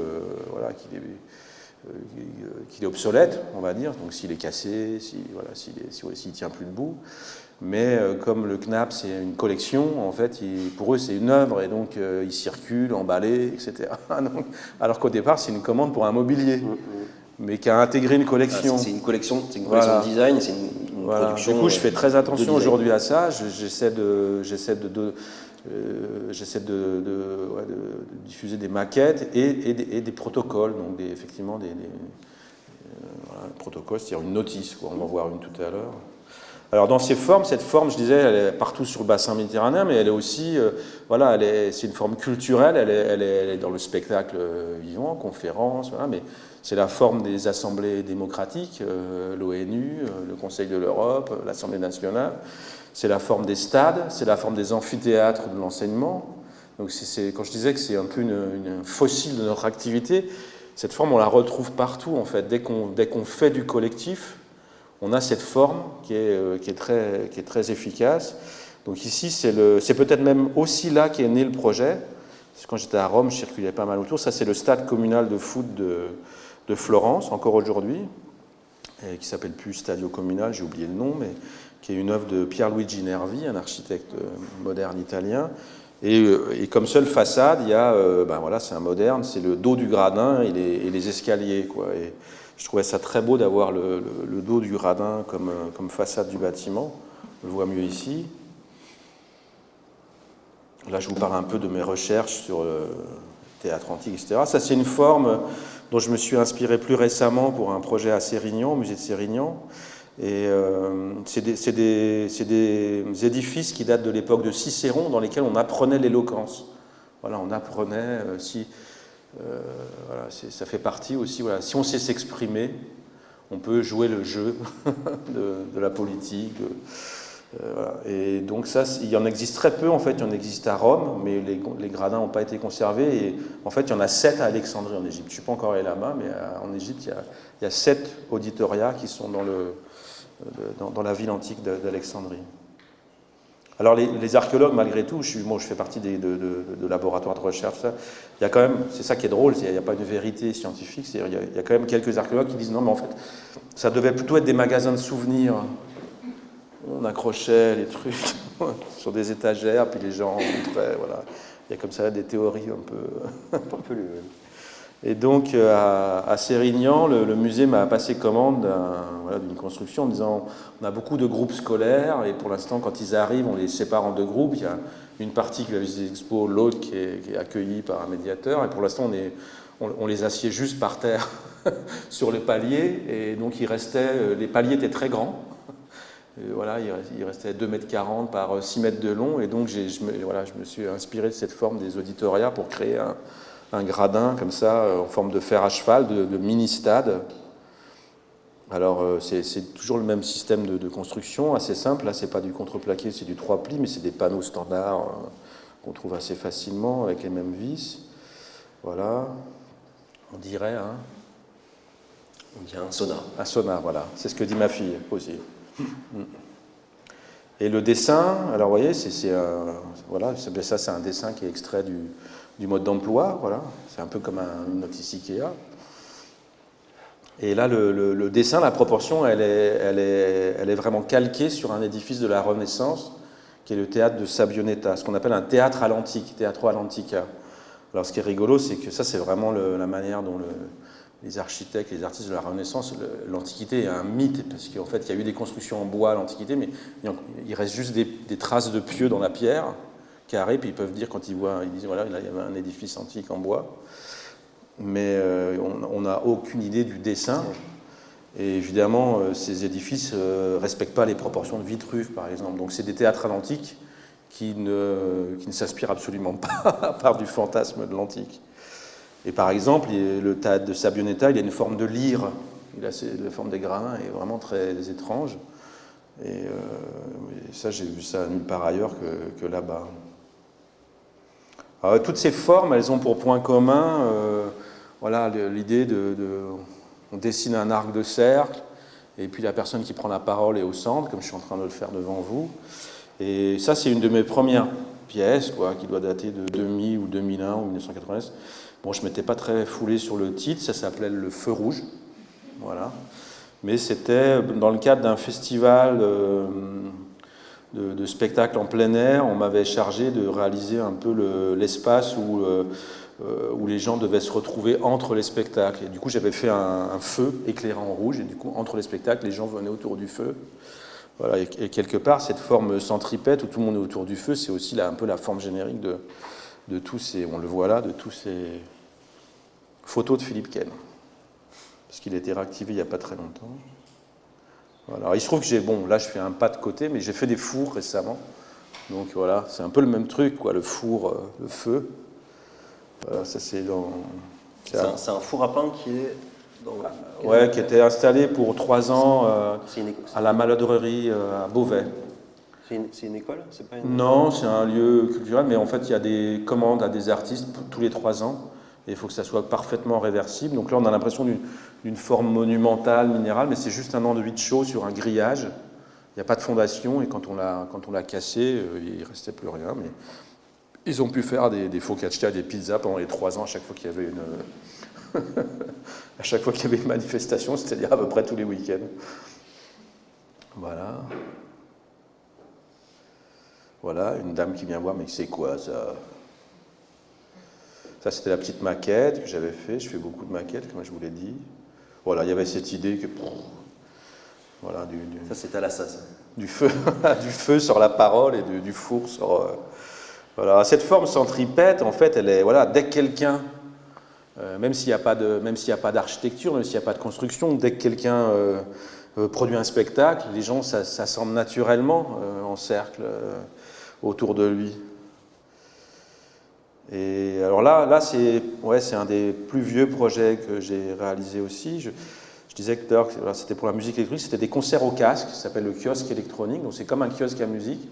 qu'il est obsolète, on va dire. Donc s'il est cassé, s'il tient plus debout. Mais comme le CNAP, c'est une collection, en fait, pour eux, c'est une œuvre, et donc ils circulent, emballés, etc. Donc, alors qu'au départ, c'est une commande pour un mobilier, mais qui a intégré une collection. C'est une collection de design, c'est une production. Du coup, je fais très attention aujourd'hui à ça. J'essaie de diffuser des maquettes et des protocoles, donc effectivement des protocoles, c'est-à-dire une notice, quoi. On va en voir une tout à l'heure. Alors dans ces formes, cette forme, je disais, elle est partout sur le bassin méditerranéen, mais elle est aussi, c'est une forme culturelle, elle est dans le spectacle vivant, conférence, voilà, mais c'est la forme des assemblées démocratiques, l'ONU, le Conseil de l'Europe, l'Assemblée nationale, c'est la forme des stades, c'est la forme des amphithéâtres de l'enseignement. Donc quand je disais que c'est un peu une fossile de notre activité, cette forme, on la retrouve partout, en fait. Dès qu'on fait du collectif, on a cette forme qui est très efficace. Donc ici, c'est peut-être même aussi là qu'est né le projet. Quand j'étais à Rome, je circulais pas mal autour. Ça, c'est le stade communal de foot de Florence, encore aujourd'hui. et qui s'appelle plus Stadio Comunal, j'ai oublié le nom, mais qui est une œuvre de Pierluigi Nervi, un architecte moderne italien. Et comme seule façade, il y a, voilà, c'est un moderne, c'est le dos du gradin et les escaliers, quoi. Et je trouvais ça très beau d'avoir le dos du gradin comme façade du bâtiment. On le voit mieux ici. Là, je vous parle un peu de mes recherches sur le théâtre antique, etc. Ça, c'est une forme dont je me suis inspiré plus récemment pour un projet à Sérignan, au musée de Sérignan. Et c'est des édifices qui datent de l'époque de Cicéron, dans lesquels on apprenait l'éloquence. Voilà, on apprenait voilà, ça fait partie aussi. Voilà, si on sait s'exprimer, on peut jouer le jeu de la politique. Voilà. Et donc ça, il y en existe très peu, en fait, il y en existe à Rome, mais les gradins n'ont pas été conservés, et en fait, il y en a 7 à Alexandrie, en Égypte. Je ne suis pas encore allé là-bas, mais en Égypte, il y a 7 auditoria qui sont dans la ville antique d'Alexandrie. Alors les archéologues, malgré tout, je fais partie de laboratoires de recherche, ça, il y a quand même, c'est ça qui est drôle, il n'y a pas une vérité scientifique, il y a quand même quelques archéologues qui disent non, mais en fait, ça devait plutôt être des magasins de souvenirs. On accrochait les trucs sur des étagères, puis les gens rentraient, voilà. Il y a comme ça des théories un peu Et donc, à Sérignan, le musée m'a passé commande d'une construction en disant on a beaucoup de groupes scolaires, et pour l'instant, quand ils arrivent, on les sépare en 2 groupes. Il y a une partie qui va visiter l'expo, l'autre qui est accueillie par un médiateur, et pour l'instant, on les assied juste par terre sur les paliers, et donc les paliers étaient très grands. Et voilà, il restait 2,40 m par 6 mètres de long, et donc je me suis inspiré de cette forme des auditoria pour créer un gradin comme ça, en forme de fer à cheval, de mini-stade. Alors c'est toujours le même système de construction, assez simple. Là, c'est pas du contreplaqué, c'est du 3 plis, mais c'est des panneaux standards qu'on trouve assez facilement avec les mêmes vis. Voilà, on dirait On dirait un sauna. un sauna, voilà. C'est ce que dit ma fille aussi. Et le dessin, alors vous voyez, voilà, ça c'est un dessin qui est extrait du mode d'emploi, voilà, c'est un peu comme une notice Ikea. Et là, le dessin, la proportion, elle est vraiment calquée sur un édifice de la Renaissance, qui est le théâtre de Sabioneta, ce qu'on appelle un théâtre à l'antique, Teatro all'antica. Alors ce qui est rigolo, c'est que ça, c'est vraiment la manière dont les architectes, les artistes de la Renaissance, l'Antiquité est un mythe, parce qu'en fait, il y a eu des constructions en bois à l'Antiquité, mais il reste juste des traces de pieux dans la pierre, carrée, puis ils peuvent dire, quand ils disent, voilà, il y avait un édifice antique en bois, mais on n'a aucune idée du dessin, et évidemment, ces édifices ne respectent pas les proportions de Vitruve, par exemple, donc c'est des théâtres à l'antique qui ne s'inspirent absolument pas, à part du fantasme de l'antique. Et par exemple, le théâtre de Sabioneta, il a une forme de lyre. La forme des gradins est vraiment très étrange. Et ça, j'ai vu ça nulle part ailleurs que là-bas. Alors, toutes ces formes, elles ont pour point commun voilà, l'idée on dessine un arc de cercle, et puis la personne qui prend la parole est au centre, comme je suis en train de le faire devant vous. Et ça, c'est une de mes premières pièces, qui doit dater de 2000 ou 2001 ou 1990. Bon, je ne m'étais pas très foulé sur le titre, ça s'appelait Le Feu Rouge, voilà. Mais c'était dans le cadre d'un festival de spectacles en plein air. On m'avait chargé de réaliser un peu l'espace où les gens devaient se retrouver entre les spectacles. Et du coup, j'avais fait un feu éclairant en rouge, et du coup, entre les spectacles, les gens venaient autour du feu. Voilà, et quelque part, cette forme centripète où tout le monde est autour du feu, c'est aussi un peu la forme générique de tous ces, on le voit là, de tous ces photos de Philippe Ken, parce qu'il a été réactivé il n'y a pas très longtemps. Voilà. Alors, il se trouve que là je fais un pas de côté, mais j'ai fait des fours récemment, donc voilà, c'est un peu le même truc, le four, le feu. Voilà, ça c'est C'est un four à pain qui est qui était installé pour 3 ans à la Maladrerie à Beauvais. C'est une école? Non, c'est un lieu culturel, mais en fait, il y a des commandes à des artistes tous les 3 ans, et il faut que ça soit parfaitement réversible. Donc là, on a l'impression d'une forme monumentale, minérale, mais c'est juste un enduit de chaux sur un grillage. Il n'y a pas de fondation, et quand on l'a cassé, il ne restait plus rien. Mais ils ont pu faire des focaccia, des pizzas pendant les 3 ans, à chaque fois qu'il y avait À chaque fois qu'il y avait une manifestation, c'est-à-dire à peu près tous les week-ends. Voilà. Voilà, une dame qui vient voir, mais c'est quoi ça? Ça, c'était la petite maquette que j'avais fait. Je fais beaucoup de maquettes, comme je vous l'ai dit. Voilà, il y avait cette idée que... Voilà, ça, c'est à la SAS. Du feu, du feu sur la parole et du four sur... voilà, cette forme centripète, en fait, elle est... Voilà, dès que quelqu'un... même s'il n'y a pas d'architecture, même s'il n'y a pas de construction, dès que quelqu'un produit un spectacle, les gens s'assemblent naturellement en cercle autour de lui. Et alors là c'est un des plus vieux projets que j'ai réalisé aussi. Je disais que c'était pour la musique électronique, c'était des concerts au casque, ça s'appelle le kiosque électronique, donc c'est comme un kiosque à musique.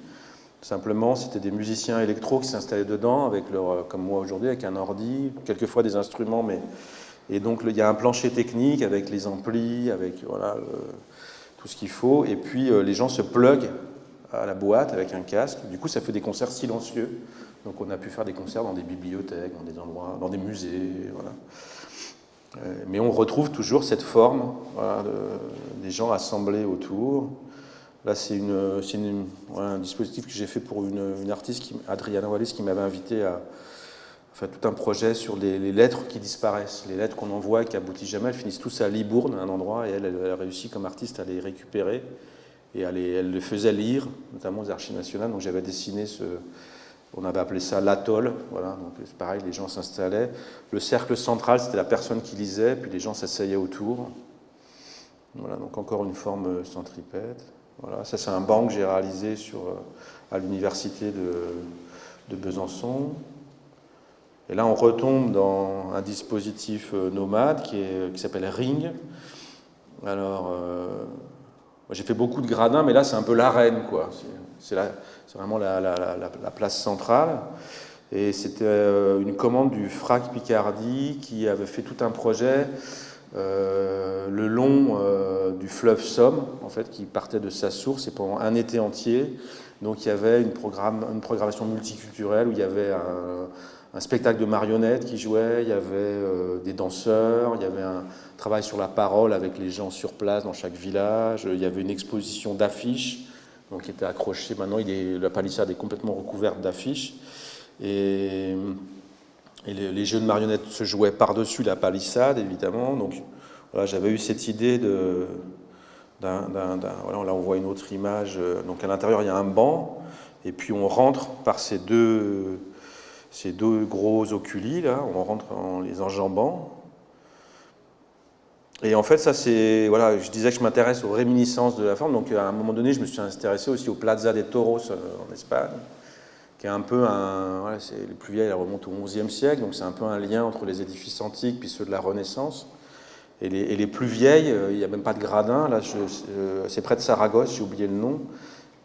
Simplement, c'était des musiciens électro qui s'installaient dedans, avec comme moi aujourd'hui, avec un ordi, quelquefois des instruments, et donc il y a un plancher technique avec les amplis, avec tout ce qu'il faut, et puis les gens se pluguent à la boîte avec un casque. Du coup, ça fait des concerts silencieux. Donc on a pu faire des concerts dans des bibliothèques, dans des endroits, dans des musées, voilà. Mais on retrouve toujours cette forme, voilà, des gens assemblés autour. Là, c'est un dispositif que j'ai fait pour une artiste, Adriana Wallis, qui m'avait invité à faire tout un projet sur les lettres qui disparaissent, les lettres qu'on envoie et qui n'aboutissent jamais. Elles finissent tous à Libourne, un endroit, et elle a réussi comme artiste à les récupérer. Et elle les faisait lire, notamment aux Archives nationales. Donc j'avais dessiné on avait appelé ça l'atoll, voilà, donc c'est pareil, les gens s'installaient. Le cercle central, c'était la personne qui lisait, puis les gens s'asseyaient autour. Voilà, donc encore une forme centripète. Voilà, ça c'est un banc que j'ai réalisé à l'université de Besançon. Et là on retombe dans un dispositif nomade qui s'appelle Ring. Alors, j'ai fait beaucoup de gradins, mais là c'est un peu l'arène, quoi. C'est vraiment la place centrale. Et c'était une commande du FRAC Picardie qui avait fait tout un projet le long du fleuve Somme, en fait, qui partait de sa source, et pendant un été entier. Donc il y avait une programmation multiculturelle où il y avait un spectacle de marionnettes qui jouait, il y avait des danseurs, il y avait un travail sur la parole avec les gens sur place dans chaque village, il y avait une exposition d'affiches, donc qui était accrochée. Maintenant, la palissade est complètement recouverte d'affiches. Et les jeux de marionnettes se jouaient par-dessus la palissade, évidemment. Donc voilà, j'avais eu cette idée voilà, là on voit une autre image. Donc à l'intérieur, il y a un banc, et puis on rentre par ces deux gros oculis, là, on rentre en les enjambant. Et en fait, ça c'est... Voilà, je disais que je m'intéresse aux réminiscences de la forme, donc à un moment donné, je me suis intéressé aussi au Plaza de Toros en Espagne, qui est un peu c'est les plus vieilles, elles remontent au XIe siècle, donc c'est un peu un lien entre les édifices antiques puis ceux de la Renaissance. Et les plus vieilles, il n'y a même pas de gradin, là, c'est près de Saragosse, j'ai oublié le nom.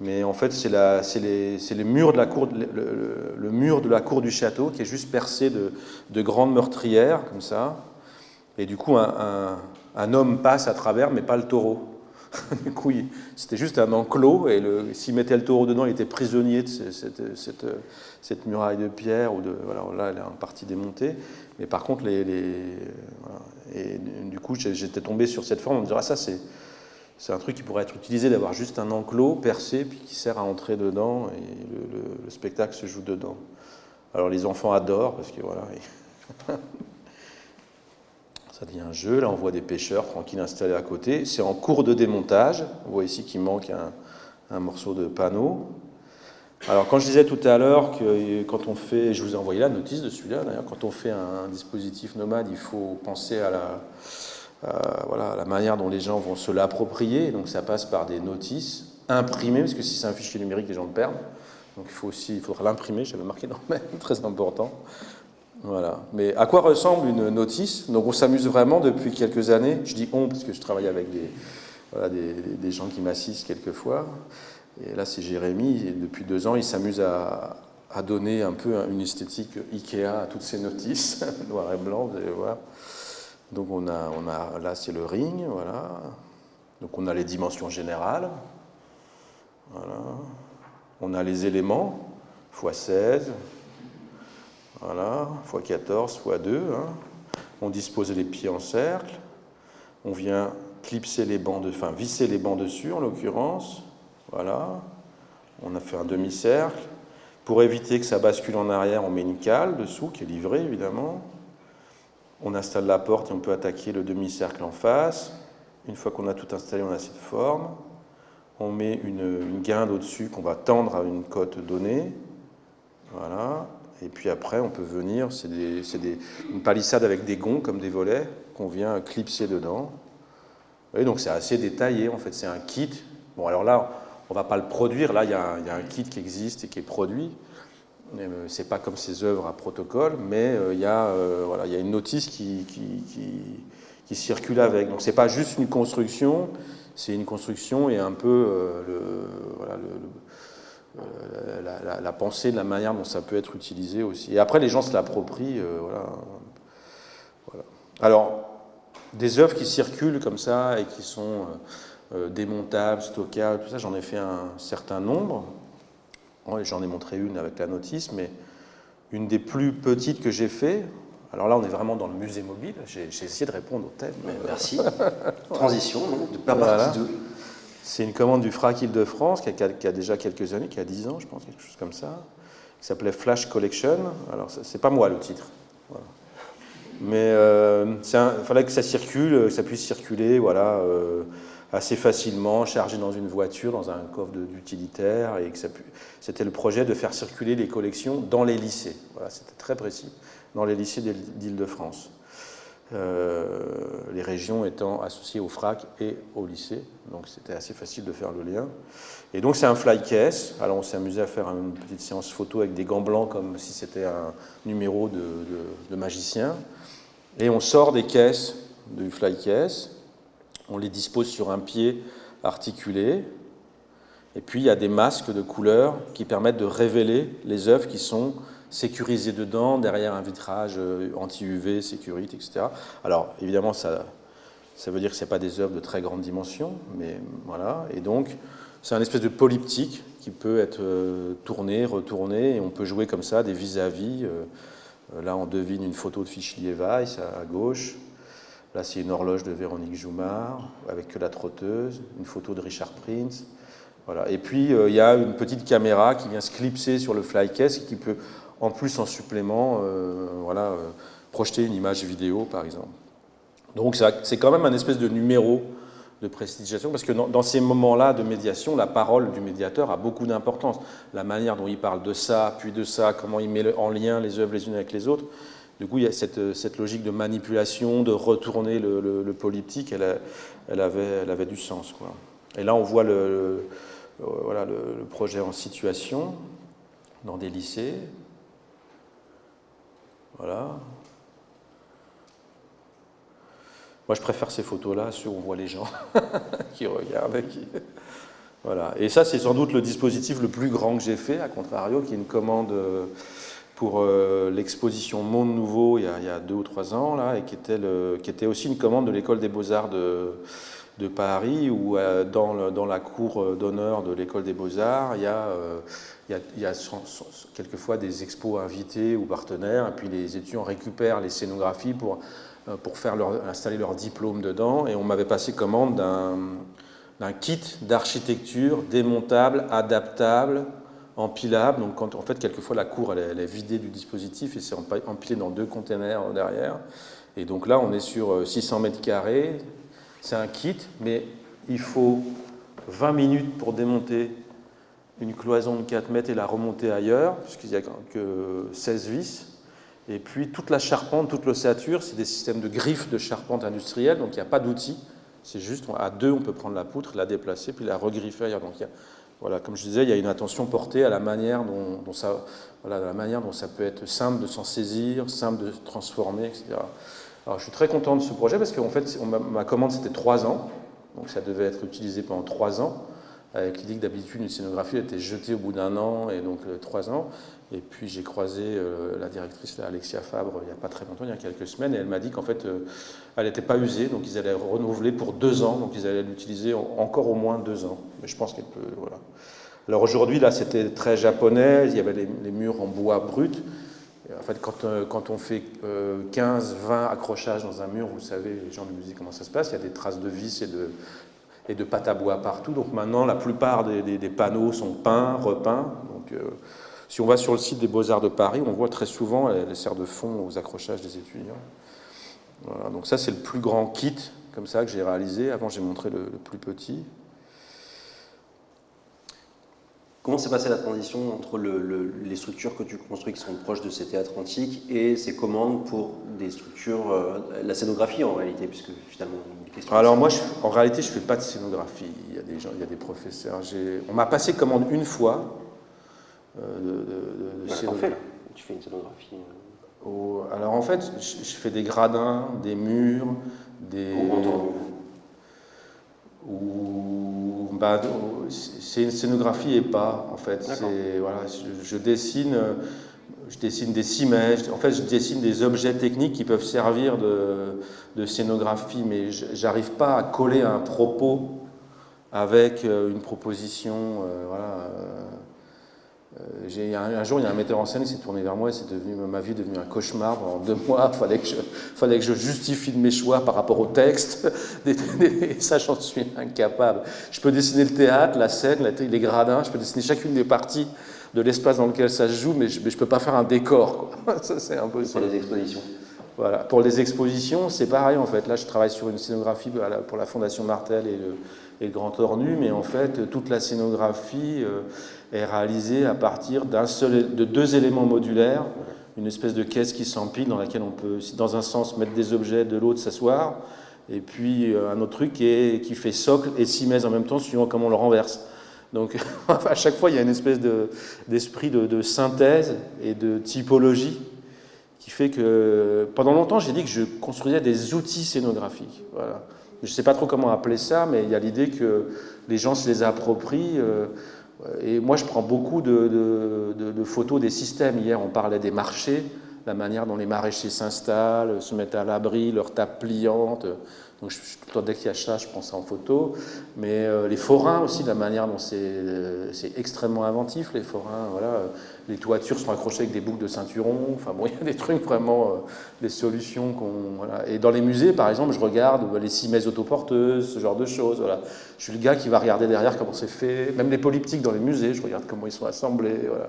Mais en fait, c'est le mur de la cour, le mur de la cour du château qui est juste percé de grandes meurtrières, comme ça. Et du coup, un homme passe à travers, mais pas le taureau. Du coup, c'était juste un enclos, et s'il mettait le taureau dedans, il était prisonnier de cette muraille de pierre, voilà, là, elle est en partie démontée. Mais par contre, voilà. Et du coup, j'étais tombé sur cette forme, on me disait, ça, c'est un truc qui pourrait être utilisé, d'avoir juste un enclos percé, puis qui sert à entrer dedans, et le spectacle se joue dedans. Alors les enfants adorent, parce que voilà, ça devient un jeu. Là, on voit des pêcheurs tranquilles installés à côté. C'est en cours de démontage. Vous voyez ici qu'il manque un morceau de panneau. Alors, quand je disais tout à l'heure que quand on fait, je vous ai envoyé la notice de celui-là, d'ailleurs, quand on fait un dispositif nomade, il faut penser à la manière dont les gens vont se l'approprier. Donc ça passe par des notices imprimées, parce que si c'est un fichier numérique, les gens le perdent. Donc il faudra l'imprimer, j'avais marqué dans le mail, très important. Voilà. Mais à quoi ressemble une notice? Donc on s'amuse vraiment depuis quelques années. Je dis on parce que je travaille avec des gens qui m'assistent quelquefois. Et là c'est Jérémy, et depuis 2 ans il s'amuse à donner un peu une esthétique Ikea à toutes ces notices, noir et blanc, vous allez voir. Donc on a là c'est le ring, voilà. Donc on a les dimensions générales, voilà. On a les éléments, x16, voilà, x14, x2. Hein. on dispose les pieds en cercle, on vient clipser les bancs, enfin visser les bancs dessus en l'occurrence, voilà, on a fait un demi-cercle. Pour éviter que ça bascule en arrière, on met une cale dessous qui est livrée évidemment. On installe la porte et on peut attaquer le demi-cercle en face. Une fois qu'on a tout installé, on a cette forme. On met une guinde au-dessus qu'on va tendre à une cote donnée. Voilà. Et puis après, on peut venir, c'est une palissade avec des gonds comme des volets qu'on vient clipser dedans. Et donc c'est assez détaillé en fait, c'est un kit. Bon alors là, on ne va pas le produire, là il y a un kit qui existe et qui est produit. Ce n'est pas comme ces œuvres à protocole, mais il y a une notice qui circule avec. Donc ce n'est pas juste une construction, c'est une construction et un peu la pensée de la manière dont ça peut être utilisé aussi. Et après les gens se l'approprient. Voilà. Alors, des œuvres qui circulent comme ça et qui sont démontables, stockables, tout ça, j'en ai fait un certain nombre. J'en ai montré une avec la notice, mais une des plus petites que j'ai fait, alors là on est vraiment dans le musée mobile, j'ai essayé de répondre au thème. Merci. Transition, donc, de voilà. partie 2. C'est une commande du FRAC Île-de-France qui a déjà quelques années, qui a 10 ans je pense, quelque chose comme ça, qui s'appelait Flash Collection. Alors c'est pas moi le titre. Voilà. Mais il fallait que ça circule, que ça puisse circuler, voilà, assez facilement, chargé dans une voiture, dans un coffre d'utilitaire, et que c'était le projet de faire circuler les collections dans les lycées. Voilà, c'était très précis, dans les lycées d'Île-de-France. Les régions étant associées au FRAC et au lycée, donc c'était assez facile de faire le lien. Et donc c'est un fly case. Alors on s'est amusé à faire une petite séance photo avec des gants blancs comme si c'était un numéro de magicien. Et on sort des caisses du fly case, on les dispose sur un pied articulé, et puis il y a des masques de couleurs qui permettent de révéler les œuvres qui sont sécurisées dedans, derrière un vitrage anti-UV, sécurité, etc. Alors évidemment, ça veut dire que ce n'est pas des œuvres de très grande dimension, mais voilà, et donc c'est un espèce de polyptyque qui peut être tourné, retourné, et on peut jouer comme ça des vis-à-vis. Là, on devine une photo de Fischli Weiss à gauche. Là, c'est une horloge de Véronique Joumard avec que la trotteuse, une photo de Richard Prince. Voilà. Et puis, il y a une petite caméra qui vient se clipser sur le flycase et qui peut, en plus, en supplément, projeter une image vidéo, par exemple. Donc, c'est quand même un espèce de numéro de prestigiation, parce que dans ces moments-là de médiation, la parole du médiateur a beaucoup d'importance. La manière dont il parle de ça, puis de ça, comment il met en lien les œuvres les unes avec les autres. Du coup, il y a cette logique de manipulation, de retourner le polyptyque, elle avait du sens, quoi. Et là, on voit le projet en situation dans des lycées. Voilà. Moi, je préfère ces photos-là, ceux où on voit les gens qui regardent. Voilà. Et ça, c'est sans doute le dispositif le plus grand que j'ai fait, à contrario, qui est une commande pour l'exposition Monde Nouveau il y a 2 ou 3 ans, là, et qui était aussi une commande de l'École des Beaux-Arts de Paris, où dans la cour d'honneur de l'École des Beaux-Arts, il y a quelquefois des expos invités ou partenaires, et puis les étudiants récupèrent les scénographies pour installer leur diplôme dedans, et on m'avait passé commande d'un kit d'architecture démontable, adaptable, empilable. Donc en fait, quelquefois, la cour elle est vidée du dispositif et c'est empilé dans 2 containers derrière. Et donc là, on est sur 600 mètres carrés. C'est un kit, mais il faut 20 minutes pour démonter une cloison de 4 mètres et la remonter ailleurs, puisqu'il n'y a que 16 vis. Et puis toute la charpente, toute l'ossature, c'est des systèmes de griffes de charpente industrielle, donc il n'y a pas d'outil. C'est juste, à 2, on peut prendre la poutre, la déplacer, puis la regriffer ailleurs. Donc voilà, comme je disais, il y a une attention portée à la manière dont ça peut être simple de s'en saisir, simple de se transformer, etc. Alors je suis très content de ce projet parce qu'en fait, ma commande c'était 3 ans, donc ça devait être utilisé pendant 3 ans, avec l'idée que d'habitude une scénographie était jetée au bout d'1 an, et donc 3 ans. Et puis j'ai croisé la directrice, Alexia Fabre, il n'y a pas très longtemps, il y a quelques semaines, et elle m'a dit qu'en fait, elle n'était pas usée, donc ils allaient renouveler pour 2 ans, donc ils allaient l'utiliser encore au moins 2 ans. Mais je pense qu'elle peut, voilà. Alors aujourd'hui, là, c'était très japonais, il y avait les murs en bois brut, Et en fait, quand on fait 15, 20 accrochages dans un mur, vous savez, les gens du musée, comment ça se passe, il y a des traces de vis et de pâte à bois partout. Donc maintenant, la plupart des panneaux sont peints, repeints. Donc, si on va sur le site des Beaux-Arts de Paris, on voit très souvent, elle sert de fond aux accrochages des étudiants. Voilà, donc ça, c'est le plus grand kit, comme ça, que j'ai réalisé. Avant, j'ai montré le plus petit. Comment s'est passée la transition entre les structures que tu construis qui sont proches de ces théâtres antiques et ces commandes pour des structures, la scénographie en réalité, puisque finalement une question. Alors moi, en réalité, je ne fais pas de scénographie. Il y a des gens, il y a des professeurs. On m'a passé commande une fois de scénographie. Tu fais une scénographie. Alors en fait, je fais des gradins, des murs, des. C'est une scénographie et pas, en fait. Voilà, je dessine des cimaises. En fait, je dessine des objets techniques qui peuvent servir de scénographie, mais j'arrive pas à coller un propos avec une proposition. Voilà. Un jour, il y a un metteur en scène qui s'est tourné vers moi et ma vie est devenue un cauchemar. Pendant 2 mois, il fallait que je justifie de mes choix par rapport au texte. Et ça, j'en suis incapable. Je peux dessiner le théâtre, la scène, les gradins, je peux dessiner chacune des parties de l'espace dans lequel ça se joue, mais je ne peux pas faire un décor, quoi. Ça, c'est impossible. Pour les expositions. Voilà. Pour les expositions, c'est pareil, en fait. Là, je travaille sur une scénographie pour la Fondation Martel et le Grand Ornu, mais en fait, toute la scénographie est réalisée à partir de 2 éléments modulaires, une espèce de caisse qui s'empile dans laquelle on peut, dans un sens, mettre des objets, de l'autre, s'asseoir, et puis un autre truc qui fait socle et simèse en même temps, suivant comment on le renverse. Donc, à chaque fois, il y a une espèce d'esprit de synthèse et de typologie qui fait que, pendant longtemps, j'ai dit que je construisais des outils scénographiques. Voilà. Je ne sais pas trop comment appeler ça, mais il y a l'idée que les gens se les approprient. Et moi, je prends beaucoup de photos des systèmes. Hier, on parlait des marchés, la manière dont les maraîchers s'installent, se mettent à l'abri, leur table pliante. Donc, dès qu'il y a ça, je prends ça en photo. Mais les forains aussi, la manière dont c'est extrêmement inventif, les forains. Voilà. Les toitures sont accrochées avec des boucles de ceinturon. Enfin bon, il y a des trucs vraiment, des solutions qu'on. Voilà. Et dans les musées, par exemple, je regarde les cimaises autoporteuses, ce genre de choses. Voilà. Je suis le gars qui va regarder derrière comment c'est fait. Même les polyptyques dans les musées, je regarde comment ils sont assemblés. Voilà.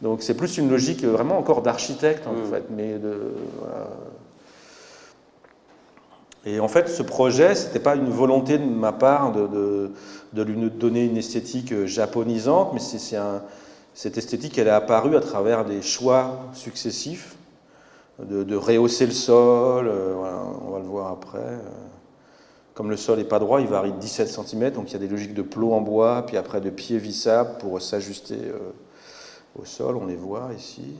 Donc c'est plus une logique vraiment encore d'architecte, en fait, mais voilà. Et en fait, ce projet, ce n'était pas une volonté de ma part de lui donner une esthétique japonisante, mais cette esthétique, elle est apparue à travers des choix successifs, de rehausser le sol, voilà, on va le voir après. Comme le sol n'est pas droit, il varie de 17 cm, donc il y a des logiques de plots en bois, puis après de pieds vissables pour s'ajuster au sol, on les voit ici.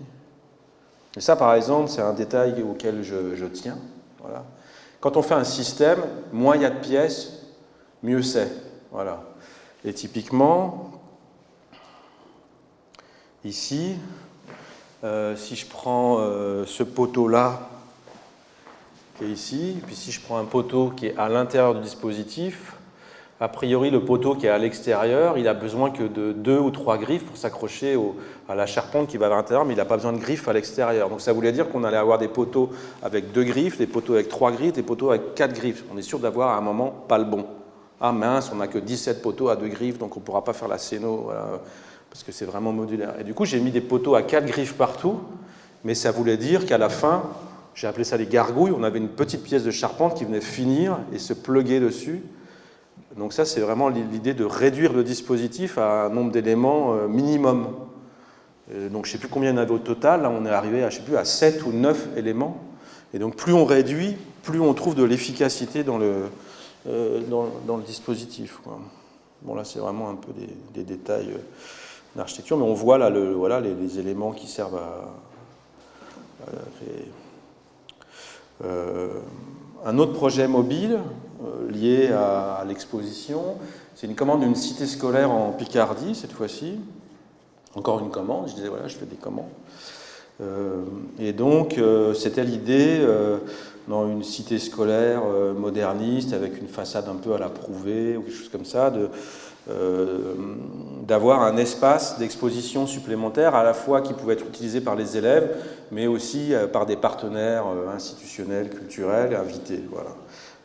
Et ça, par exemple, c'est un détail auquel je tiens. Voilà. Quand on fait un système, moins il y a de pièces, mieux c'est. Voilà. Et typiquement, ici, si je prends ce poteau-là, qui est ici, puis si je prends un poteau qui est à l'intérieur du dispositif, a priori, le poteau qui est à l'extérieur, il a besoin que de 2 ou 3 griffes pour s'accrocher à la charpente qui va à l'intérieur, mais il n'a pas besoin de griffes à l'extérieur. Donc ça voulait dire qu'on allait avoir des poteaux avec 2 griffes, des poteaux avec 3 griffes, des poteaux avec 4 griffes. On est sûr d'avoir à un moment pas le bon. Ah mince, on n'a que 17 poteaux à 2 griffes, donc on ne pourra pas faire la scéno, voilà, parce que c'est vraiment modulaire. Et du coup, j'ai mis des poteaux à 4 griffes partout, mais ça voulait dire qu'à la fin, j'ai appelé ça les gargouilles, on avait une petite pièce de charpente qui venait finir et se pluguer dessus. Donc ça, c'est vraiment l'idée de réduire le dispositif à un nombre d'éléments minimum. Donc je ne sais plus combien il y en avait au total. Là, on est arrivé à 7 ou 9 éléments. Et donc plus on réduit, plus on trouve de l'efficacité dans le dispositif, quoi. Bon, là, c'est vraiment un peu des détails d'architecture, mais on voit là voilà, les éléments qui servent à créer. Un autre projet mobile lié à l'exposition, c'est une commande d'une cité scolaire en Picardie, cette fois-ci. Encore une commande, je disais, voilà, je fais des commandes. Et donc, c'était l'idée, dans une cité scolaire moderniste, avec une façade un peu à la Prouvé, ou quelque chose comme ça, d'avoir un espace d'exposition supplémentaire, à la fois qui pouvait être utilisé par les élèves, mais aussi par des partenaires institutionnels, culturels, invités. Voilà.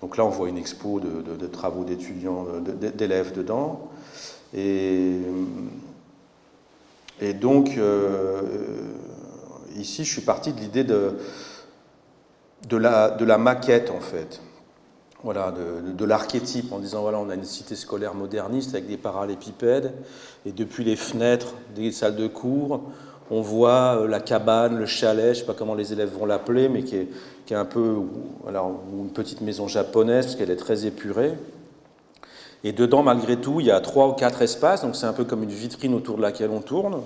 Donc là, on voit une expo de travaux d'étudiants, d'élèves dedans. Et donc, ici, je suis parti de l'idée de la maquette, en fait. Voilà, de l'archétype, en disant, voilà, on a une cité scolaire moderniste avec des parallépipèdes, et depuis les fenêtres des salles de cours, on voit la cabane, le chalet, je ne sais pas comment les élèves vont l'appeler, mais qui est un peu, alors, une petite maison japonaise, parce qu'elle est très épurée. Et dedans, malgré tout, il y a 3 ou 4 espaces, donc c'est un peu comme une vitrine autour de laquelle on tourne.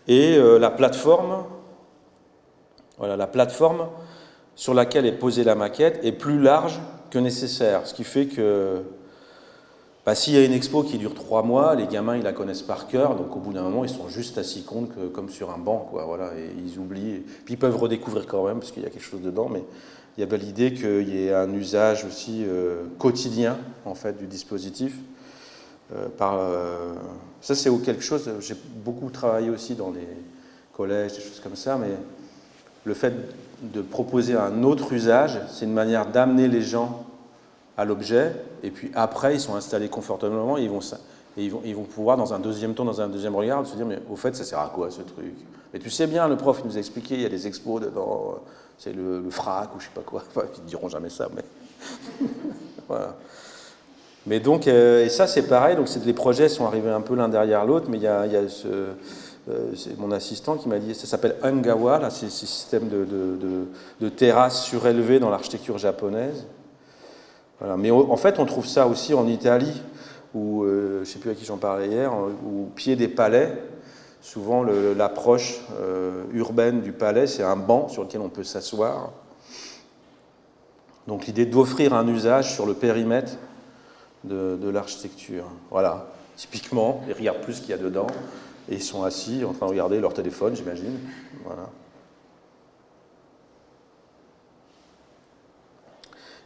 Et la plateforme, voilà, la plateforme sur laquelle est posée la maquette est plus large que nécessaire, ce qui fait que s'il y a une expo qui dure 3 mois, les gamins ils la connaissent par cœur, donc au bout d'un moment ils sont juste assis compte comme sur un banc, quoi, voilà, et ils oublient, puis ils peuvent redécouvrir quand même parce qu'il y a quelque chose dedans, mais il y avait l'idée qu'il y ait un usage aussi quotidien en fait du dispositif. Ça c'est quelque chose, j'ai beaucoup travaillé aussi dans les collèges, des choses comme ça, mais le fait de proposer un autre usage, c'est une manière d'amener les gens à l'objet, et puis après, ils sont installés confortablement, et ils vont pouvoir, dans un deuxième temps, dans un deuxième regard, se dire, mais au fait, ça sert à quoi ce truc? Mais tu sais bien, le prof, il nous a expliqué, il y a des expos dedans, c'est le frac, ou je sais pas quoi, enfin, ils ne diront jamais ça, mais... voilà. Mais donc, et ça c'est pareil, donc les projets sont arrivés un peu l'un derrière l'autre, mais il y a c'est mon assistant qui m'a dit, ça s'appelle Ungawa, là, c'est ce système de terrasses surélevées dans l'architecture japonaise. Voilà. Mais en fait, on trouve ça aussi en Italie, où, je ne sais plus à qui j'en parlais hier, où au pied des palais, souvent l'approche urbaine du palais, c'est un banc sur lequel on peut s'asseoir. Donc l'idée d'offrir un usage sur le périmètre de l'architecture. Voilà, typiquement, ils regardent plus ce qu'il y a dedans, et ils sont assis en train de regarder leur téléphone, j'imagine. Voilà.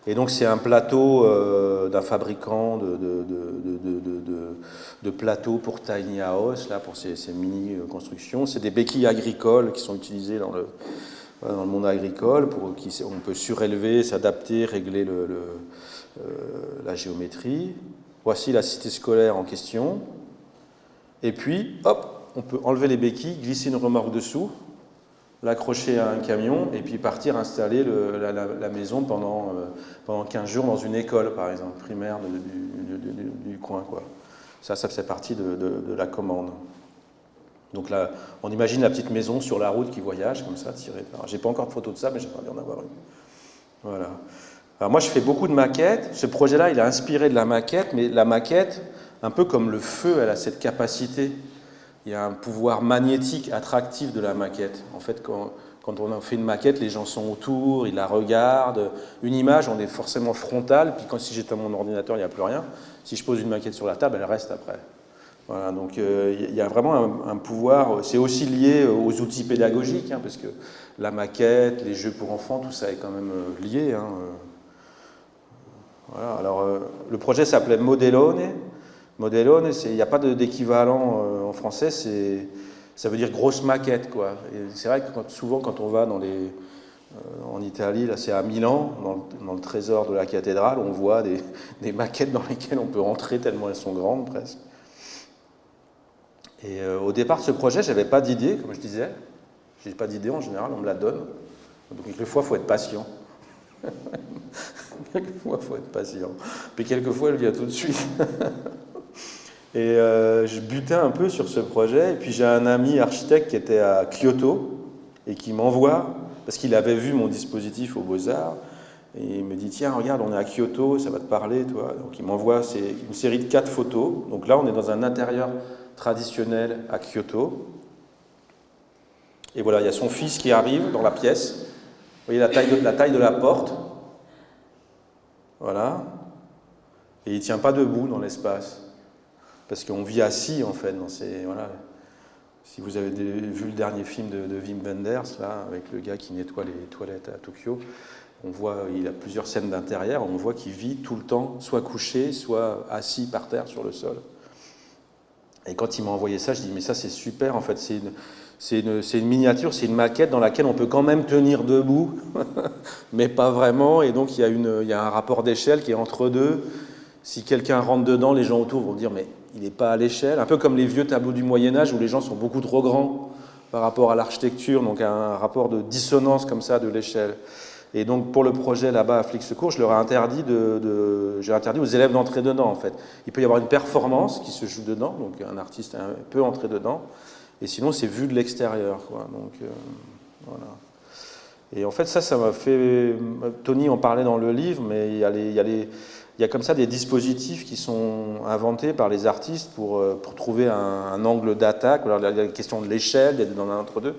Et donc c'est un plateau d'un fabricant de plateaux pour tiny house, là, pour ces mini-constructions. C'est des béquilles agricoles qui sont utilisées dans le monde agricole, on peut surélever, s'adapter, régler la géométrie. Voici la cité scolaire en question. Et puis, hop, on peut enlever les béquilles, glisser une remorque dessous, l'accrocher à un camion, et puis partir installer la maison pendant 15 jours dans une école, par exemple, primaire du coin, quoi. Ça fait partie de la commande. Donc là, on imagine la petite maison sur la route qui voyage, comme ça, tirée. Alors, j'ai pas encore de photo de ça, mais j'aimerais bien en avoir une. Voilà. Alors moi, je fais beaucoup de maquettes. Ce projet-là, il est inspiré de la maquette, mais la maquette, un peu comme le feu, elle a cette capacité. Il y a un pouvoir magnétique, attractif de la maquette. En fait, quand on fait une maquette, les gens sont autour, ils la regardent. Une image, on est forcément frontal, puis si j'éteins mon ordinateur, il n'y a plus rien. Si je pose une maquette sur la table, elle reste après. Voilà, donc il y a vraiment un pouvoir. C'est aussi lié aux outils pédagogiques, hein, parce que la maquette, les jeux pour enfants, tout ça est quand même lié. Hein. Voilà, alors le projet s'appelait Modellone. Modellone, il n'y a pas d'équivalent en français, ça veut dire grosse maquette, quoi. Et c'est vrai que souvent quand on va en Italie, là c'est à Milan, dans le trésor de la cathédrale, on voit des maquettes dans lesquelles on peut rentrer tellement elles sont grandes presque. Et au départ de ce projet, j'avais pas d'idée, comme je disais. J'ai pas d'idée en général, on me la donne. Donc quelquefois, il faut être patient. Quelquefois, il faut être patient. Puis quelquefois, elle vient tout de suite. Et je butais un peu sur ce projet. Et puis j'ai un ami architecte qui était à Kyoto et qui m'envoie, parce qu'il avait vu mon dispositif aux Beaux-Arts, et il me dit, tiens, regarde, on est à Kyoto, ça va te parler, toi. Donc il m'envoie une série de 4 photos. Donc là, on est dans un intérieur traditionnel à Kyoto. Et voilà, il y a son fils qui arrive dans la pièce. Vous voyez la taille de la porte. Voilà. Et il ne tient pas debout dans l'espace. Parce qu'on vit assis, en fait, dans ces... Voilà. Si vous avez vu le dernier film de Wim Wenders, là, avec le gars qui nettoie les toilettes à Tokyo, On voit, il a plusieurs scènes d'intérieur, on voit qu'il vit tout le temps, soit couché, soit assis par terre sur le sol. Et quand il m'a envoyé ça, je dis mais ça c'est super, en fait c'est une miniature, c'est une maquette dans laquelle on peut quand même tenir debout, mais pas vraiment, et donc il y a un rapport d'échelle qui est entre deux. Si quelqu'un rentre dedans, les gens autour vont dire mais il n'est pas à l'échelle, un peu comme les vieux tableaux du Moyen-Âge où les gens sont beaucoup trop grands par rapport à l'architecture, donc un rapport de dissonance comme ça de l'échelle. Et donc pour le projet là-bas à Flixecourt, je leur ai interdit j'ai interdit aux élèves d'entrer dedans en fait. Il peut y avoir une performance qui se joue dedans, donc un artiste peut entrer dedans, et sinon c'est vu de l'extérieur, quoi. Donc voilà. Et en fait ça m'a fait, Tony en parlait dans le livre, mais il y a comme ça des dispositifs qui sont inventés par les artistes pour trouver un angle d'attaque. Alors, il y a la question de l'échelle, il y a dans un entre-deux.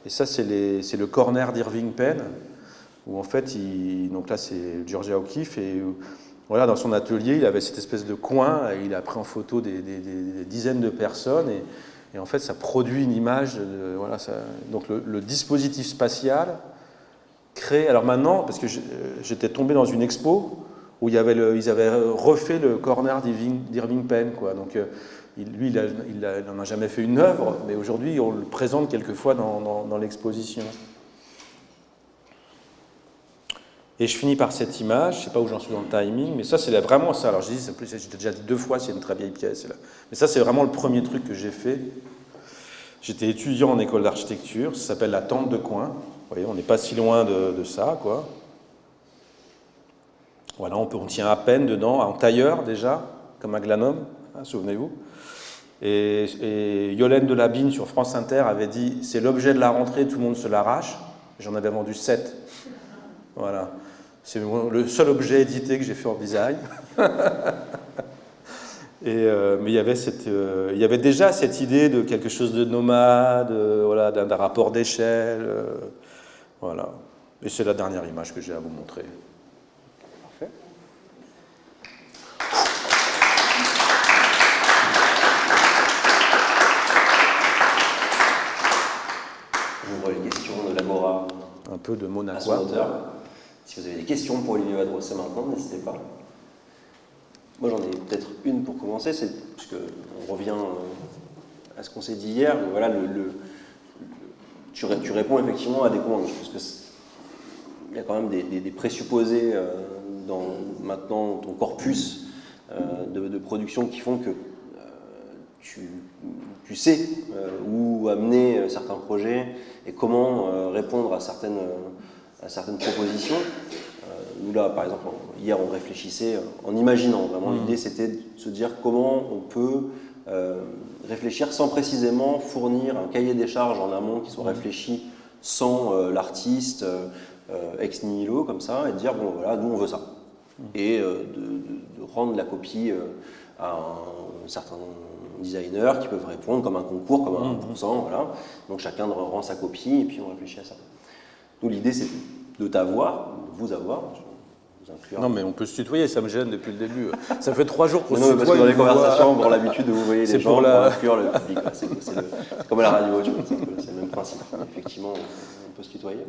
Et ça, c'est le corner d'Irving Penn, où en fait, donc là, c'est Georgia O'Keeffe, et voilà, dans son atelier, il avait cette espèce de coin, et il a pris en photo des dizaines de personnes, et en fait, ça produit une image. Voilà, donc le dispositif spatial crée. Alors maintenant, parce que j'étais tombé dans une expo, où ils avaient refait le corner d'Irving Penn, quoi. Donc, lui, il n'en a jamais fait une œuvre, mais aujourd'hui, on le présente quelquefois dans l'exposition. Et je finis par cette image, je ne sais pas où j'en suis dans le timing, mais ça, c'est vraiment ça. Alors, j'ai déjà dit 2 fois, c'est une très vieille pièce. Là. Mais ça, c'est vraiment le premier truc que j'ai fait. J'étais étudiant en école d'architecture, ça s'appelle la tente de coin. Vous voyez, on n'est pas si loin de ça, quoi. Voilà, on tient à peine dedans, en tailleur déjà, comme un Glanum, hein, souvenez-vous. Et Yolène Delabine sur France Inter avait dit « c'est l'objet de la rentrée, tout le monde se l'arrache ». J'en avais vendu 7. Voilà. C'est le seul objet édité que j'ai fait en design. Mais il y avait déjà cette idée de quelque chose de nomade, voilà, d'un rapport d'échelle. Voilà. Et c'est la dernière image que j'ai à vous montrer. Les questions de l'Agora. Un peu de Monaco. À son auteur. Si vous avez des questions pour Olivier Vadrosset maintenant, n'hésitez pas. Moi, j'en ai peut-être une pour commencer, parce qu'on revient à ce qu'on s'est dit hier. Mais voilà, tu réponds effectivement à des commandes. Je pense qu'il y a quand même des présupposés dans maintenant ton corpus de production qui font que tu sais où amener certains projets et comment répondre à certaines propositions. Nous là, par exemple, hier on réfléchissait en imaginant, vraiment l'idée c'était de se dire comment on peut réfléchir sans précisément fournir un cahier des charges en amont qui soit réfléchi sans l'artiste ex nihilo comme ça, et de dire bon voilà, nous on veut ça. Et de rendre la copie à un certain designers qui peuvent répondre comme un concours, comme un 1%, voilà. Donc chacun rend sa copie et puis on réfléchit à ça. Donc l'idée c'est de t'avoir, de vous avoir. Vous inclure. Non mais on peut se tutoyer, ça me gêne depuis le début. Ça fait 3 jours qu'on se tutoie. Parce que dans les conversations, on a l'habitude de vous voyer les gens pour inclure le public. C'est comme à la radio, tu vois, c'est le même principe. Effectivement, on peut se tutoyer.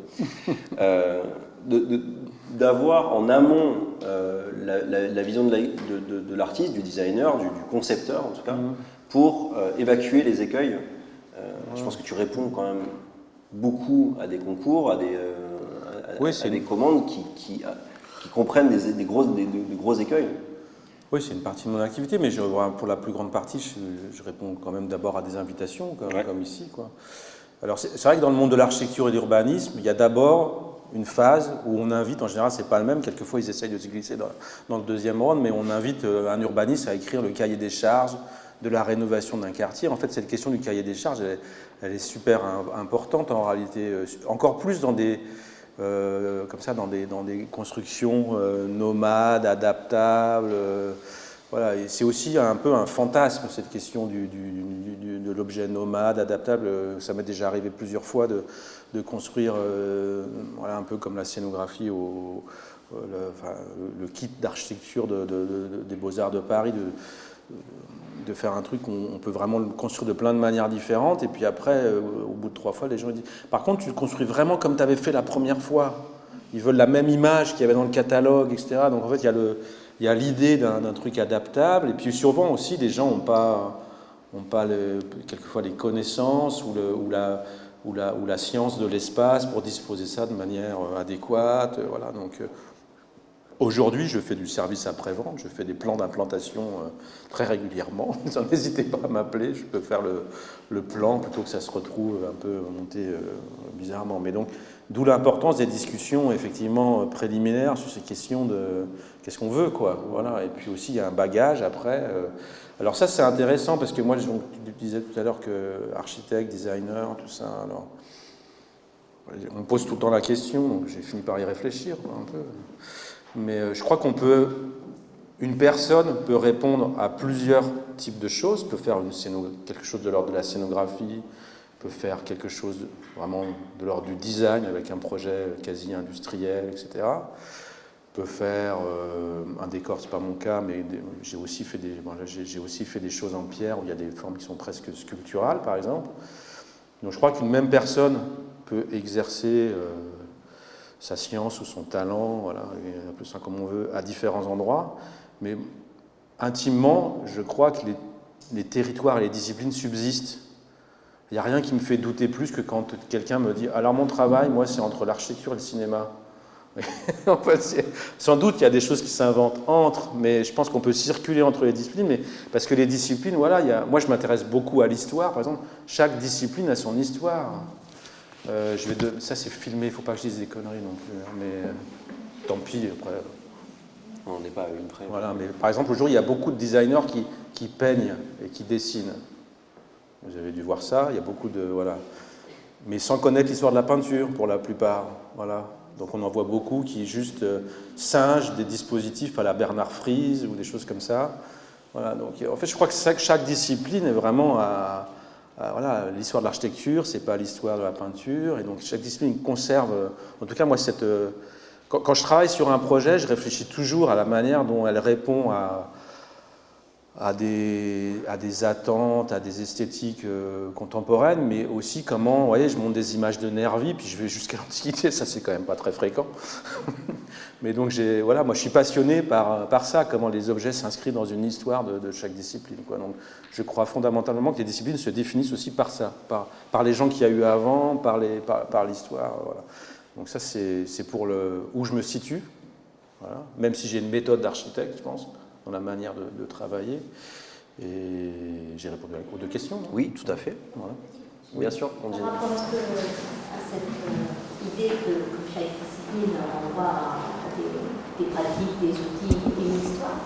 D'avoir en amont la vision de l'artiste, du designer, du concepteur en tout cas, pour évacuer les écueils. Je pense que tu réponds quand même beaucoup à des concours, à des commandes qui comprennent des gros écueils. Oui, c'est une partie de mon activité, mais pour la plus grande partie, je réponds quand même d'abord à des invitations, comme ici, quoi. Alors c'est vrai que dans le monde de l'architecture et de l'urbanisme, il y a d'abord une phase où on invite, en général c'est pas le même, quelquefois ils essayent de se glisser dans le deuxième round, mais on invite un urbaniste à écrire le cahier des charges de la rénovation d'un quartier. En fait, cette question du cahier des charges, elle est super importante en réalité, encore plus dans des dans des constructions nomades, adaptables. Voilà, et c'est aussi un peu un fantasme, cette question de l'objet nomade, adaptable. Ça m'est déjà arrivé plusieurs fois de construire, voilà, un peu comme la scénographie, le kit d'architecture des Beaux-Arts de Paris, de faire un truc qu'on peut vraiment le construire de plein de manières différentes. Et puis après, au bout de 3 fois, les gens disent « Par contre, tu le construis vraiment comme tu avais fait la première fois ». ils veulent la même image qu'il y avait dans le catalogue, etc. Donc en fait, il y a l'idée d'un truc adaptable, et puis souvent aussi, les gens n'ont pas quelquefois les connaissances ou la science de l'espace pour disposer ça de manière adéquate. Voilà. Donc aujourd'hui, je fais du service après-vente, je fais des plans d'implantation très régulièrement. N'hésitez pas à m'appeler, je peux faire le plan plutôt que ça se retrouve un peu monté bizarrement. Mais donc, d'où l'importance des discussions effectivement préliminaires sur ces questions de qu'est-ce qu'on veut, quoi. Voilà. Et puis aussi, il y a un bagage après. Alors ça, c'est intéressant parce que moi, tu disais tout à l'heure que architecte, designer, tout ça, alors on me pose tout le temps la question, donc j'ai fini par y réfléchir un peu. Mais je crois une personne peut répondre à plusieurs types de choses, peut faire quelque chose de l'ordre de la scénographie, peut faire quelque chose vraiment de l'ordre du design avec un projet quasi industriel, etc. Peut faire un décor, c'est pas mon cas, mais j'ai aussi fait des choses en pierre où il y a des formes qui sont presque sculpturales, par exemple. Donc je crois qu'une même personne peut exercer sa science ou son talent, voilà, appelez ça comme on veut, à différents endroits, mais intimement, je crois que les territoires et les disciplines subsistent. Il n'y a rien qui me fait douter plus que quand quelqu'un me dit « Alors mon travail, moi, c'est entre l'architecture et le cinéma ». En fait, sans doute il y a des choses qui s'inventent entre, mais je pense qu'on peut circuler entre les disciplines, mais parce que les disciplines, voilà, moi je m'intéresse beaucoup à l'histoire, par exemple, chaque discipline a son histoire. Ça c'est filmé, il ne faut pas que je dise des conneries non plus, hein, mais tant pis, après. On n'est pas à une près. Voilà, mais par exemple, aujourd'hui, il y a beaucoup de designers qui peignent et qui dessinent. Vous avez dû voir ça, il y a beaucoup de... Voilà. Mais sans connaître l'histoire de la peinture, pour la plupart. Voilà. Donc on en voit beaucoup qui juste singent des dispositifs à la Bernard Fries ou des choses comme ça. Voilà, donc en fait, je crois que chaque discipline est vraiment voilà, l'histoire de l'architecture, c'est pas l'histoire de la peinture, et donc chaque discipline conserve. En tout cas, moi, quand je travaille sur un projet, je réfléchis toujours à la manière dont elle répond à des attentes, à des esthétiques contemporaines, mais aussi comment, vous voyez, je monte des images de Nervi, puis je vais jusqu'à l'Antiquité, ça c'est quand même pas très fréquent. Mais donc, voilà, moi je suis passionné par ça, comment les objets s'inscrivent dans une histoire de chaque discipline, quoi. Donc, je crois fondamentalement que les disciplines se définissent aussi par ça, par les gens qu'il y a eu avant, par l'histoire, voilà. Donc ça, c'est pour où je me situe, voilà. Même si j'ai une méthode d'architecte, je pense, dans la manière de travailler. Et j'ai répondu aux deux questions. Non ? Oui, tout à fait. Voilà. Bien sûr. Par rapport à cette idée que chaque discipline renvoie à des pratiques, des outils et une histoire,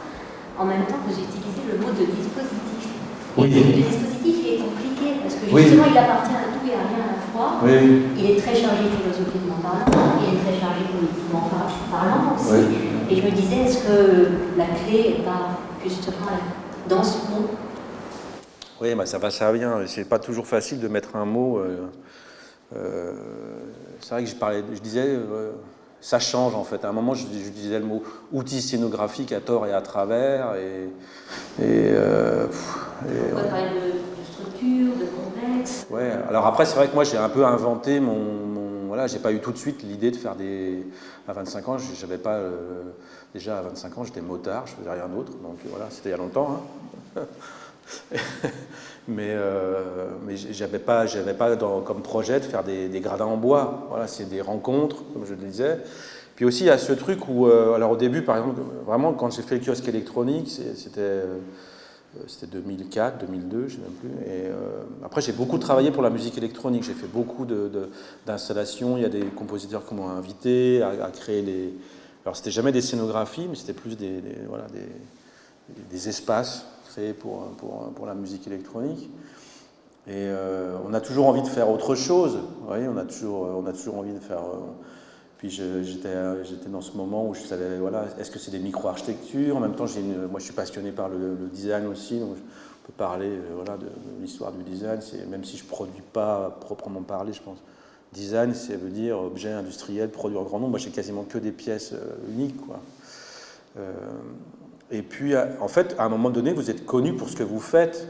en même temps, vous utilisez le mot de dispositif. Oui. Et le dispositif, il est compliqué parce que justement, il appartient à tout et à rien à la fois. Oui. Il est très chargé philosophiquement parlant, il est très chargé politiquement parlant aussi. Oui. Et je me disais, est-ce que la clé est pas justement dans ce mot ? Oui, bah ça vient. C'est pas toujours facile de mettre un mot. C'est vrai que je disais, ça change en fait. À un moment, je disais le mot outil scénographique à tort et à travers. On pourrait parler de structure, de complexe. Ouais. Alors après, c'est vrai que moi, j'ai un peu inventé voilà, j'ai pas eu tout de suite l'idée de faire À 25 ans, j'avais pas... déjà, à 25 ans, j'étais motard, je faisais rien d'autre. Donc voilà, c'était il y a longtemps. Hein. mais j'avais pas comme projet de faire des gradins en bois. Voilà, c'est des rencontres, comme je le disais. Puis aussi, il y a ce truc où... alors au début, par exemple, vraiment, quand j'ai fait le kiosque électronique, c'était 2004, 2002, je ne sais même plus. Et après, j'ai beaucoup travaillé pour la musique électronique. J'ai fait beaucoup d'installations. Il y a des compositeurs qui m'ont invité à créer les... Alors, c'était jamais des scénographies, mais c'était plus des espaces créés pour la musique électronique. Et on a toujours envie de faire autre chose. Vous voyez, on a toujours envie de faire... Puis j'étais dans ce moment où je savais, voilà, est-ce que c'est des micro-architectures ? En même temps, moi je suis passionné par le design aussi, donc on peut parler voilà, de l'histoire du design, même si je ne produis pas proprement parler, je pense. Design, ça veut dire objet industriel, produit en grand nombre. Moi, j'ai quasiment que des pièces uniques, quoi. Et puis, en fait, à un moment donné, vous êtes connu pour ce que vous faites.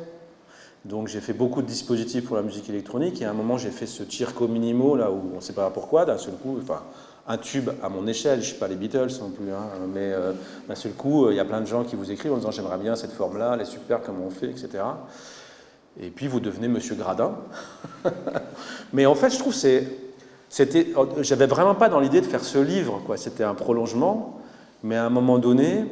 Donc j'ai fait beaucoup de dispositifs pour la musique électronique, et à un moment j'ai fait ce Circo Minimo, là où on ne sait pas pourquoi, d'un seul coup, enfin un tube à mon échelle, je ne suis pas les Beatles non plus, hein, mais d'un seul coup, il y a plein de gens qui vous écrivent en disant j'aimerais bien cette forme-là, elle est super, comment on fait, etc. Et puis vous devenez Monsieur Gradin. Mais en fait, je trouve j'avais vraiment pas dans l'idée de faire ce livre, quoi. C'était un prolongement, mais à un moment donné,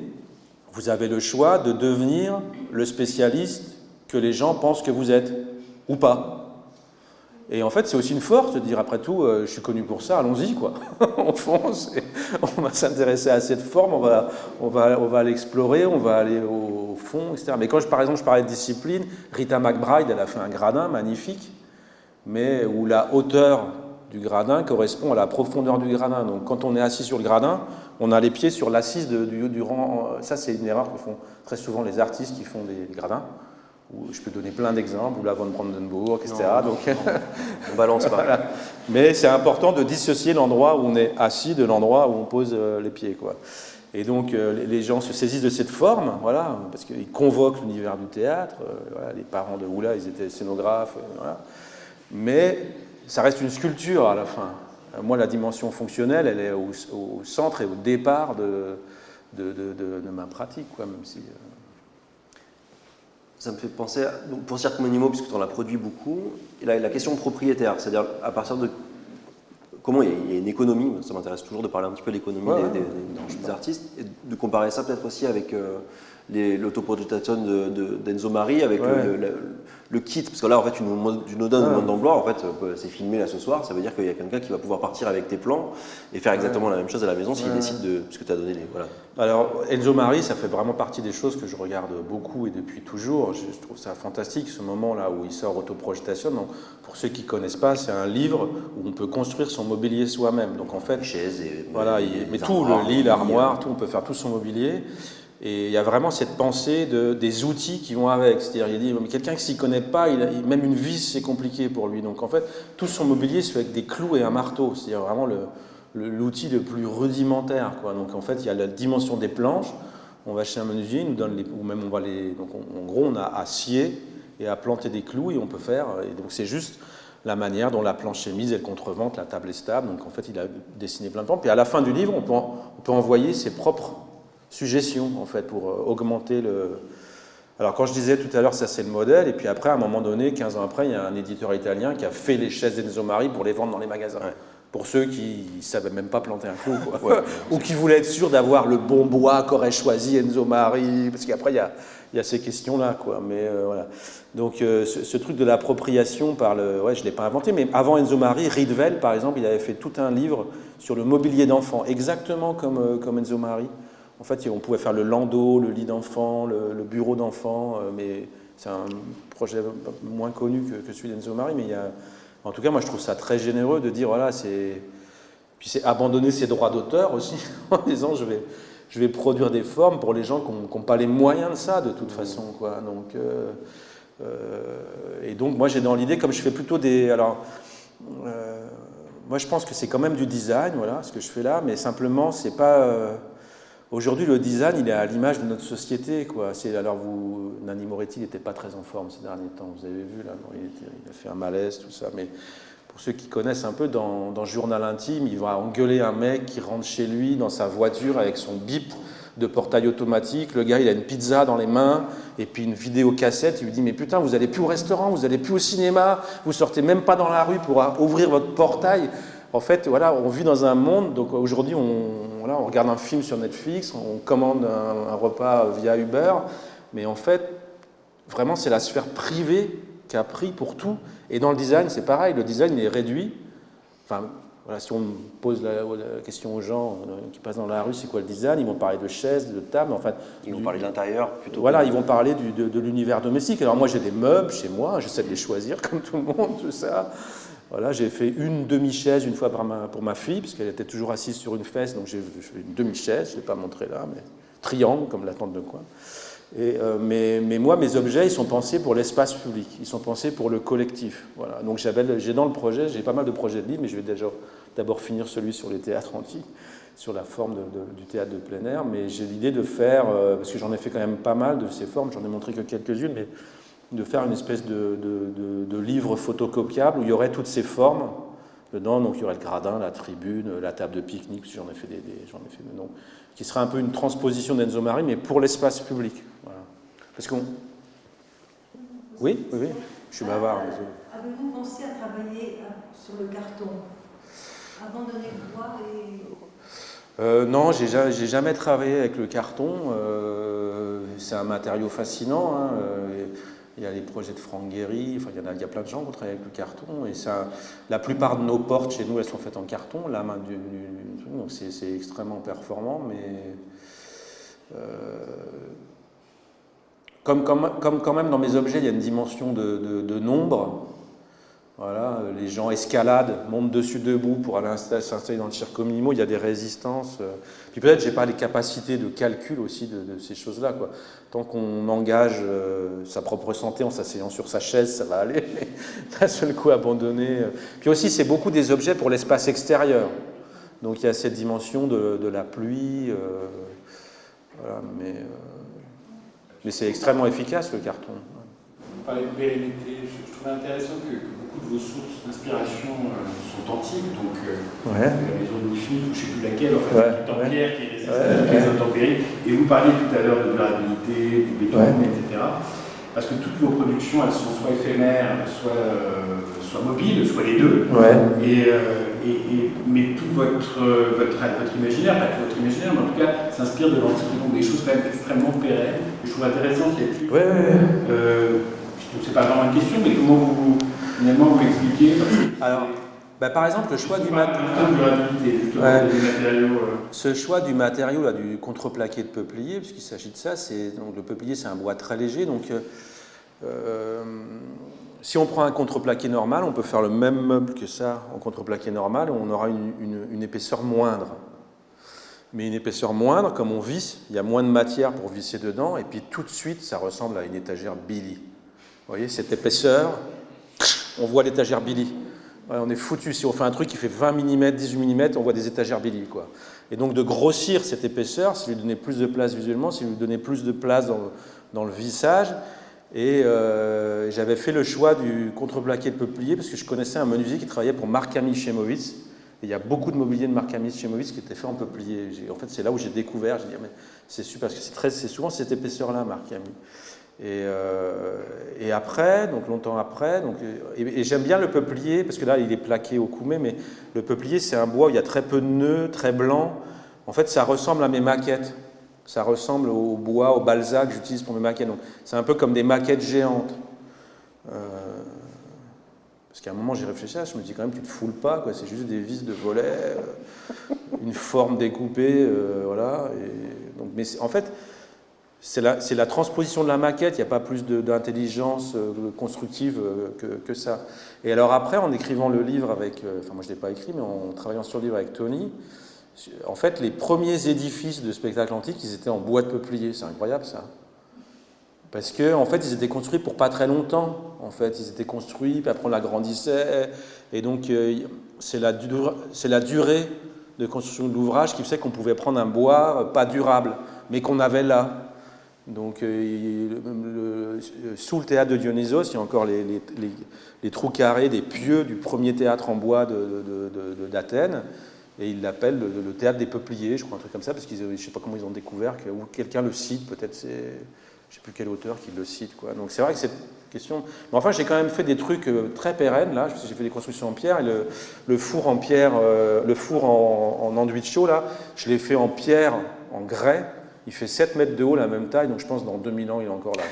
vous avez le choix de devenir le spécialiste que les gens pensent que vous êtes, ou pas. Et en fait, c'est aussi une force de dire, après tout, je suis connu pour ça, allons-y, quoi. On fonce, on va s'intéresser à cette forme, on va l'explorer, on va aller au fond, etc. Mais quand, par exemple, je parlais de discipline, Rita McBride, elle a fait un gradin magnifique, mais où la hauteur du gradin correspond à la profondeur du gradin. Donc, quand on est assis sur le gradin, on a les pieds sur l'assise du rang. Ça, c'est une erreur que font très souvent les artistes qui font des gradins. Je peux donner plein d'exemples, ou la von Brandenburg, etc. Non, donc, on balance pas. Voilà. Mais c'est important de dissocier l'endroit où on est assis de l'endroit où on pose les pieds, quoi. Et donc les gens se saisissent de cette forme, voilà, parce qu'ils convoquent l'univers du théâtre. Voilà, les parents de Oula, ils étaient scénographes, voilà. Mais ça reste une sculpture à la fin. Moi, la dimension fonctionnelle, elle est au centre et au départ de ma pratique, quoi, même si... Ça me fait penser, donc pour Cirque Monimo, puisque tu en as produit beaucoup, et la question propriétaire, c'est-à-dire à partir de comment il y a une économie, ça m'intéresse toujours de parler un petit peu de l'économie des artistes, et de comparer ça peut-être aussi avec l'autoprojection d'Enzo Mari, avec le kit, parce que là en fait tu nous donnes le mode d'emploi, en fait c'est filmé là ce soir, ça veut dire qu'il y a quelqu'un qui va pouvoir partir avec tes plans et faire exactement la même chose à la maison s'il décide de, puisque tu as donné les... Voilà. Alors Enzo Mari, ça fait vraiment partie des choses que je regarde beaucoup et depuis toujours, je trouve ça fantastique ce moment là où il sort Autoprojetation. Donc, pour ceux qui ne connaissent pas, c'est un livre où on peut construire son mobilier soi-même, donc en fait, chaises et voilà, mais tout, le lit, l'armoire, tout, on peut faire tout son mobilier. Et il y a vraiment cette pensée des outils qui vont avec. C'est-à-dire, il dit, mais quelqu'un qui s'y connaît pas, même une vis, c'est compliqué pour lui. Donc en fait, tout son mobilier se fait avec des clous et un marteau. C'est-à-dire vraiment l'outil le plus rudimentaire, quoi. Donc en fait, il y a la dimension des planches. On va chez un menuisier, il nous donne ou même on va donc en gros, on a à scier et à planter des clous et on peut faire. Et donc c'est juste la manière dont la planche est mise et le contrevente, la table est stable. Donc en fait, il a dessiné plein de plans. Puis à la fin du livre, on peut envoyer ses propres suggestions, en fait, pour augmenter le... Alors, quand je disais tout à l'heure, ça c'est le modèle, et puis après, à un moment donné, 15 ans après, il y a un éditeur italien qui a fait les chaises d'Enzo Mari pour les vendre dans les magasins. Ouais. Pour ceux qui ne savaient même pas planter un clou, quoi. Ouais, ou qui voulaient être sûrs d'avoir le bon bois qu'aurait choisi Enzo Mari, parce qu'après, il y a ces questions-là, quoi. Mais voilà. Donc, ce truc de l'appropriation par le... Ouais, je ne l'ai pas inventé, mais avant Enzo Mari, Rietveld, par exemple, il avait fait tout un livre sur le mobilier d'enfant, exactement comme Enzo Mari. En fait, on pouvait faire le landau, le lit d'enfant, le bureau d'enfant, mais c'est un projet moins connu que celui d'Enzo Mari. Mais en tout cas, moi, je trouve ça très généreux de dire, voilà, puis c'est abandonner ses droits d'auteur aussi, en disant, je vais produire des formes pour les gens qui n'ont pas les moyens de ça, de toute façon, quoi. Donc, et donc, moi, j'ai dans l'idée, comme je fais plutôt des... Alors, moi, je pense que c'est quand même du design, voilà, ce que je fais là, mais simplement, c'est pas... Aujourd'hui, le design, il est à l'image de notre société, quoi. Alors, Nanni Moretti n'était pas très en forme ces derniers temps, vous avez vu, là, il a fait un malaise, tout ça. Mais pour ceux qui connaissent un peu, dans Journal intime, il va engueuler un mec qui rentre chez lui dans sa voiture avec son bip de portail automatique. Le gars, il a une pizza dans les mains et puis une vidéocassette. Il lui dit, mais putain, vous n'allez plus au restaurant, vous n'allez plus au cinéma, vous sortez même pas dans la rue pour ouvrir votre portail. En fait, voilà, on vit dans un monde, donc aujourd'hui, on regarde un film sur Netflix, on commande un repas via Uber, mais en fait, vraiment, c'est la sphère privée qui a pris pour tout. Et dans le design, c'est pareil, le design est réduit. Enfin, voilà, si on pose la question aux gens qui passent dans la rue, c'est quoi le design? Ils vont parler de chaises, de tables, enfin... Ils vont parler de l'intérieur plutôt. Voilà, ils vont parler de l'univers domestique. Alors moi, j'ai des meubles chez moi, j'essaie de les choisir comme tout le monde, tout ça. Voilà, j'ai fait une demi-chaise une fois pour ma fille, parce qu'elle était toujours assise sur une fesse, donc j'ai fait une demi-chaise, je ne l'ai pas montré là, mais triangle, comme la tente de coin. Mais moi, mes objets, ils sont pensés pour l'espace public, ils sont pensés pour le collectif. Voilà. Donc j'ai dans le projet, j'ai pas mal de projets de livres, mais je vais déjà d'abord finir celui sur les théâtres antiques, sur la forme du théâtre de plein air, mais j'ai l'idée de faire, parce que j'en ai fait quand même pas mal de ces formes, j'en ai montré que quelques-unes, mais de faire une espèce de livre photocopiable où il y aurait toutes ces formes dedans. Donc il y aurait le gradin, la tribune, la table de pique-nique, j'en ai fait donc, qui serait un peu une transposition d'Enzo Mari, mais pour l'espace public. Voilà. Parce qu'on... Oui, je suis bavard. Avez-vous pensé à travailler sur le carton? Abandonner le bois et... Non, j'ai jamais travaillé avec le carton. C'est un matériau fascinant. Hein. Il y a les projets de Franck Gehry, enfin, il y a plein de gens qui ont travaillé avec le carton. Et ça, la plupart de nos portes chez nous, elles sont faites en carton, la main donc c'est extrêmement performant. Mais comme quand même dans mes objets, il y a une dimension de nombre. Voilà, les gens escaladent, montent dessus debout pour aller s'installer dans le circo minimo, il y a des résistances. Puis peut-être j'ai pas les capacités de calcul aussi de ces choses-là, quoi. Tant qu'on engage sa propre santé en s'asseyant sur sa chaise, ça va aller, mais d'un seul coup abandonner. Puis aussi, c'est beaucoup des objets pour l'espace extérieur. Donc il y a cette dimension de la pluie. Voilà, mais c'est extrêmement efficace le carton. Vous parlez de pérennité, je trouvais intéressant que beaucoup de vos sources d'inspiration sont antiques, donc la maison de Nifif, ou je ne sais plus laquelle, en fait, en pierre qui résiste à toutes les intempéries. Et vous parliez tout à l'heure de durabilité, du béton, etc. Parce que toutes vos productions, elles sont soit éphémères, soit mobiles, soit les deux. Mais tout votre imaginaire, pas tout votre imaginaire, mais en tout cas, s'inspire de l'Antiquité, donc des choses quand même extrêmement pérennes. Et je trouve intéressant qu'il y ait plus. Donc c'est pas vraiment une question, mais comment finalement vous expliquez? Alors, par exemple, le choix du matériau. Ce choix du matériau, là, du contreplaqué de peuplier, puisqu'il s'agit de ça, donc le peuplier c'est un bois très léger, donc si on prend un contreplaqué normal, on peut faire le même meuble que ça en contreplaqué normal, et on aura une épaisseur moindre. Mais une épaisseur moindre, comme on visse, il y a moins de matière pour visser dedans, et puis tout de suite, ça ressemble à une étagère Billy. Vous voyez, cette épaisseur, on voit l'étagère Billy. Ouais, on est foutu. Si on fait un truc qui fait 20 mm, 18 mm, on voit des étagères Billy, quoi. Et donc de grossir cette épaisseur, c'est lui donner plus de place visuellement, c'est lui donner plus de place dans le vissage. Et j'avais fait le choix du contreplaqué de peuplier parce que je connaissais un menuisier qui travaillait pour Marc-Camille Chemovitz. Et il y a beaucoup de mobilier de Marc-Camille Chemovitz qui était fait en peuplier. En fait, c'est là où j'ai découvert. J'ai dit, mais c'est super, parce que c'est souvent cette épaisseur-là, Marc-Camille. Et après, donc longtemps après, et j'aime bien le peuplier, parce que là il est plaqué au coumé, mais le peuplier c'est un bois où il y a très peu de nœuds, très blanc. En fait ça ressemble à mes maquettes, ça ressemble au bois, au balsa que j'utilise pour mes maquettes. Donc c'est un peu comme des maquettes géantes. Parce qu'à un moment j'ai réfléchi à ça, je me dis quand même tu te foules pas, quoi. C'est juste des vis de volet, une forme découpée, voilà. Et donc, mais en fait, c'est la transposition de la maquette, il n'y a pas plus d'intelligence constructive que ça. Et alors après, en écrivant le livre avec... Enfin, moi je ne l'ai pas écrit, mais en travaillant sur le livre avec Tony, en fait, les premiers édifices de spectacle antique, ils étaient en bois de peuplier. C'est incroyable, ça. Parce qu'en fait, ils étaient construits pour pas très longtemps. En fait, ils étaient construits, puis après on l'agrandissait. Et donc, c'est la durée de construction de l'ouvrage qui faisait qu'on pouvait prendre un bois pas durable, mais qu'on avait là. Donc, sous le théâtre de Dionysos, il y a encore les trous carrés des pieux du premier théâtre en bois d'Athènes, et ils l'appellent le théâtre des peupliers, je crois, un truc comme ça, parce que je ne sais pas comment ils ont découvert, ou quelqu'un le cite, peut-être c'est, je ne sais plus quel auteur qui le cite, quoi. Donc c'est vrai que cette question... Mais enfin, j'ai quand même fait des trucs très pérennes, là, j'ai fait des constructions en pierre, et le four en pierre, le four en enduit chaud, là, je l'ai fait en pierre, en grès. Il fait 7 mètres de haut, la même taille, donc je pense que dans 2000 ans, il est encore là,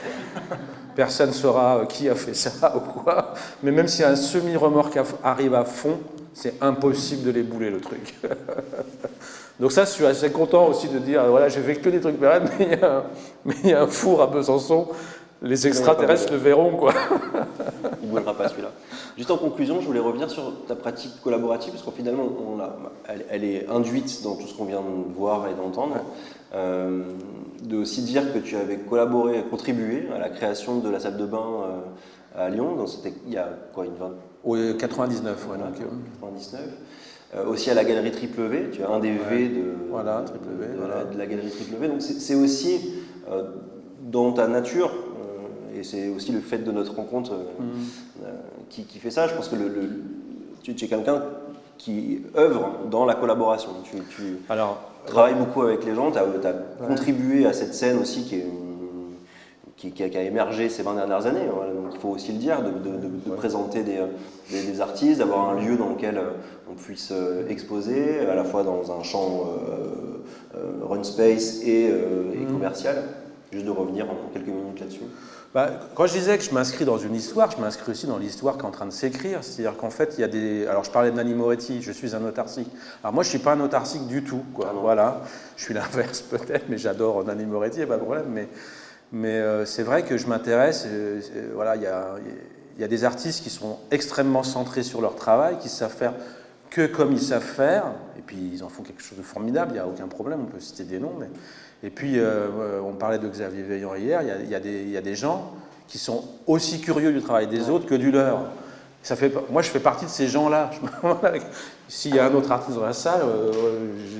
quoi. Personne ne saura qui a fait ça ou quoi. Mais même si un semi-remorque arrive à fond, c'est impossible de les bouler, le truc. Donc ça, je suis assez content aussi de dire, voilà, j'ai fait que des trucs pérennes, mais il y a un four à Besançon. Les extraterrestres le verront, quoi. Il ne bougera pas, celui-là. Juste en conclusion, je voulais revenir sur ta pratique collaborative, parce qu'en finalement, elle est induite dans tout ce qu'on vient de voir et d'entendre. De aussi dire que tu avais contribué à la création de la salle de bain à Lyon, donc c'était il y a quoi, une 20... Oui, 99, ouais. Donc, 99. Aussi à la galerie Triple V, tu as un des V de la galerie Triple V, donc c'est aussi dans ta nature, et c'est aussi le fait de notre rencontre qui fait ça. Je pense que tu es quelqu'un qui œuvrent dans la collaboration. Tu travailles beaucoup avec les gens, tu as contribué à cette scène aussi qui a émergé ces 20 dernières années. Voilà, donc il faut aussi le dire, de présenter des artistes, d'avoir un lieu dans lequel on puisse exposer, à la fois dans un champ run space et commercial. Juste de revenir en quelques minutes là-dessus. Quand je disais que je m'inscris dans une histoire, je m'inscris aussi dans l'histoire qui est en train de s'écrire. C'est-à-dire qu'en fait, il y a des... Alors, je parlais de Nanni Moretti, je suis un autarcique. Alors, moi, je ne suis pas un autarcique du tout, quoi. Voilà. Je suis l'inverse, peut-être, mais j'adore Nanni Moretti, il n'y a pas de problème. Mais c'est vrai que je m'intéresse... voilà, il y a des artistes qui sont extrêmement centrés sur leur travail, qui savent faire que comme ils savent faire. Et puis, ils en font quelque chose de formidable, il n'y a aucun problème, on peut citer des noms, mais... Et puis, on parlait de Xavier Veillant hier, il y a des gens qui sont aussi curieux du travail des autres que du leur. Moi, je fais partie de ces gens-là. S'il y a un autre artiste dans la salle,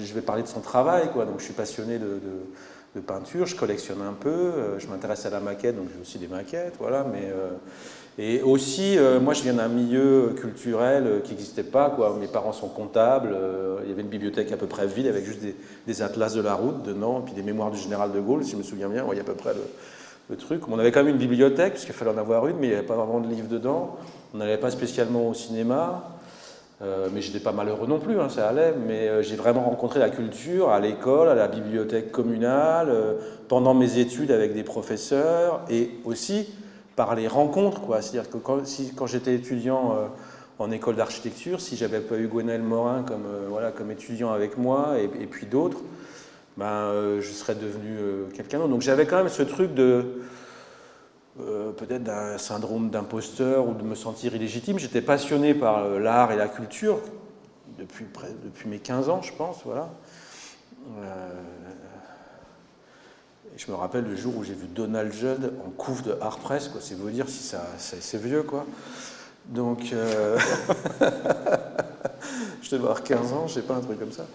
je vais parler de son travail, quoi. Donc, je suis passionné de peinture, je collectionne un peu, je m'intéresse à la maquette, donc j'ai aussi des maquettes, voilà. Et aussi, moi, je viens d'un milieu culturel qui n'existait pas, quoi. Mes parents sont comptables, il y avait une bibliothèque à peu près vide avec juste des atlas de la route dedans, puis des mémoires du général de Gaulle, si je me souviens bien, il y a à peu près le truc. On avait quand même une bibliothèque, parce qu'il fallait en avoir une, mais il n'y avait pas vraiment de livres dedans. On n'allait pas spécialement au cinéma, mais j'étais pas malheureux non plus, hein, ça allait. Mais j'ai vraiment rencontré la culture à l'école, à la bibliothèque communale, pendant mes études avec des professeurs, et aussi par les rencontres, quoi. C'est-à-dire que quand j'étais étudiant en école d'architecture, si j'avais pas eu Gwenaël Morin comme étudiant avec moi, et puis d'autres, je serais devenu quelqu'un d'autre. Donc j'avais quand même ce truc de peut-être d'un syndrome d'imposteur ou de me sentir illégitime. J'étais passionné par l'art et la culture depuis mes 15 ans, je pense, voilà. Je me rappelle le jour où j'ai vu Donald Judd en couve de Art Press, quoi. C'est vous dire si c'est vieux, quoi. Donc, je devais avoir 15 ans, je sais pas, un truc comme ça.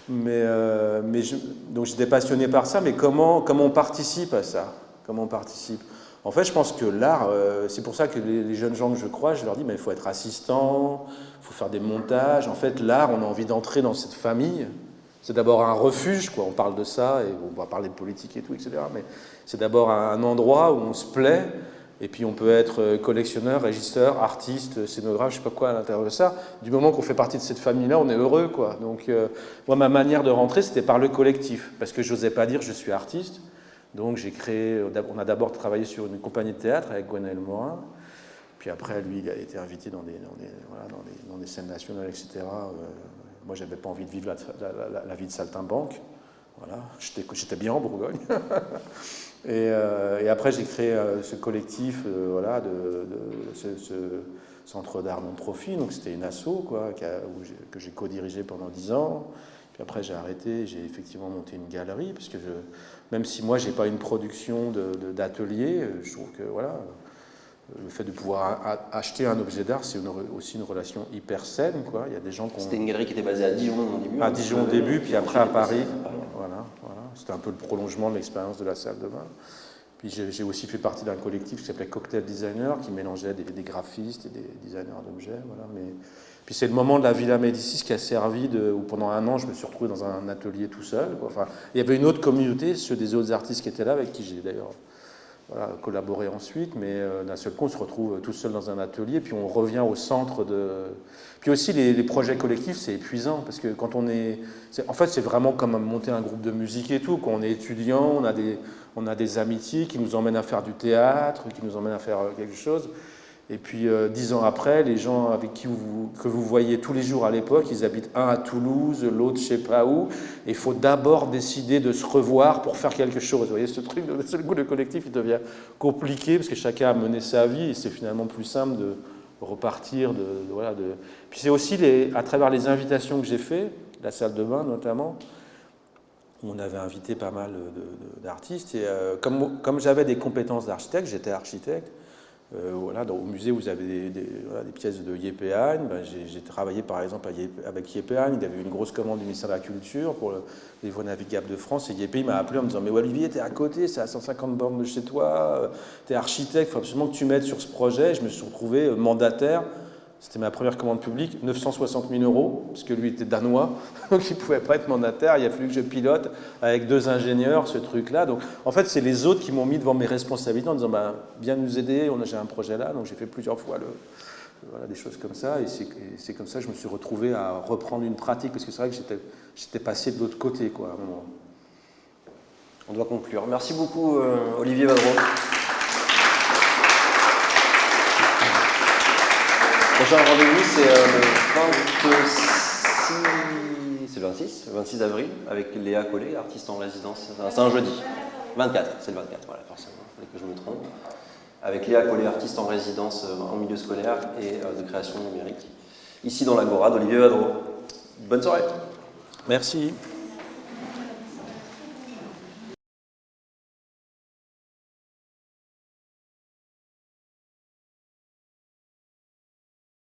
Donc j'étais passionné par ça, mais comment on participe à ça? Comment on participe? En fait, je pense que l'art, c'est pour ça que les jeunes gens que je croise, je leur dis, il faut être assistant, il faut faire des montages. En fait, l'art, on a envie d'entrer dans cette famille. C'est d'abord un refuge, quoi. On parle de ça, et on va parler de politique et tout, etc. Mais c'est d'abord un endroit où on se plaît, et puis on peut être collectionneur, régisseur, artiste, scénographe, je sais pas quoi à l'intérieur de ça. Du moment qu'on fait partie de cette famille-là, on est heureux, quoi. Donc, moi, ma manière de rentrer, c'était par le collectif, parce que je n'osais pas dire je suis artiste. Donc, on a d'abord travaillé sur une compagnie de théâtre avec Gwenaël Morin. Puis après, lui, il a été invité dans des scènes nationales, etc. Moi, j'avais pas envie de vivre la vie de saltimbanque. Voilà, j'étais bien en Bourgogne. et après, j'ai créé ce collectif, ce centre d'art non-profit. Donc, c'était une asso, quoi, que j'ai co-dirigé pendant 10 ans. Puis après, j'ai arrêté. J'ai effectivement monté une galerie, parce que même si moi, j'ai pas une production d'atelier, je trouve que voilà. Le fait de pouvoir acheter un objet d'art, c'est aussi une relation hyper saine, quoi. Il y a des gens qui ont... C'était une galerie qui était basée à Dijon au début. À Dijon au début, puis après à Paris. Voilà. C'était un peu le prolongement de l'expérience de la salle de bain. Puis j'ai aussi fait partie d'un collectif qui s'appelait Cocktail Designer, qui mélangeait des graphistes et des designers d'objets. Voilà. Puis c'est le moment de la Villa Médicis qui a servi où pendant un an, je me suis retrouvé dans un atelier tout seul, quoi. Enfin, il y avait une autre communauté, ceux des autres artistes qui étaient là, avec qui j'ai d'ailleurs... collaborer ensuite, mais d'un seul coup, on se retrouve tout seul dans un atelier, puis on revient au centre de... Puis aussi, les projets collectifs, c'est épuisant, parce que quand on est... En fait, c'est vraiment comme monter un groupe de musique et tout. Quand on est étudiant, on a des amitiés qui nous emmènent à faire du théâtre, qui nous emmènent à faire quelque chose. Et puis, 10 ans après, les gens avec que vous voyez tous les jours à l'époque, ils habitent un à Toulouse, l'autre je sais pas où. Et il faut d'abord décider de se revoir pour faire quelque chose. Vous voyez, ce truc, d'un seul coup, le collectif, il devient compliqué parce que chacun a mené sa vie et c'est finalement plus simple de repartir. Puis c'est aussi à travers les invitations que j'ai fait, la salle de bain notamment, où on avait invité pas mal d'artistes. Et comme j'avais des compétences d'architecte, j'étais architecte. Au musée, vous avez des pièces de Yeppe Hagne. J'ai travaillé par exemple avec Yeppe Hagne. Il avait une grosse commande du ministère de la Culture pour les voies navigables de France. Et Yeppe m'a appelé en me disant « Mais Olivier, t'es à côté, c'est à 150 bornes de chez toi, t'es architecte, il faut absolument que tu m'aides sur ce projet. » Je me suis retrouvé mandataire C'était ma première commande publique, 960 000 €, parce que lui était danois, donc il ne pouvait pas être mandataire. Il a fallu que je pilote avec 2 ingénieurs ce truc-là. Donc, en fait, c'est les autres qui m'ont mis devant mes responsabilités en disant bah, viens nous aider, j'ai un projet là. Donc, j'ai fait plusieurs fois voilà, des choses comme ça. Et c'est comme ça que je me suis retrouvé à reprendre une pratique, parce que c'est vrai que j'étais passé de l'autre côté, quoi, à un moment. On doit conclure. Merci beaucoup, Olivier Vadreau. Le prochain rendez-vous, c'est le 26 avril, avec Léa Collet, artiste en résidence. C'est un jeudi. 24, c'est le 24, voilà, forcément, il fallait que je me trompe. Avec Léa Collet, artiste en résidence en milieu scolaire et de création numérique. Ici dans l'Agora d'Olivier Vadreau. Bonne soirée. Merci.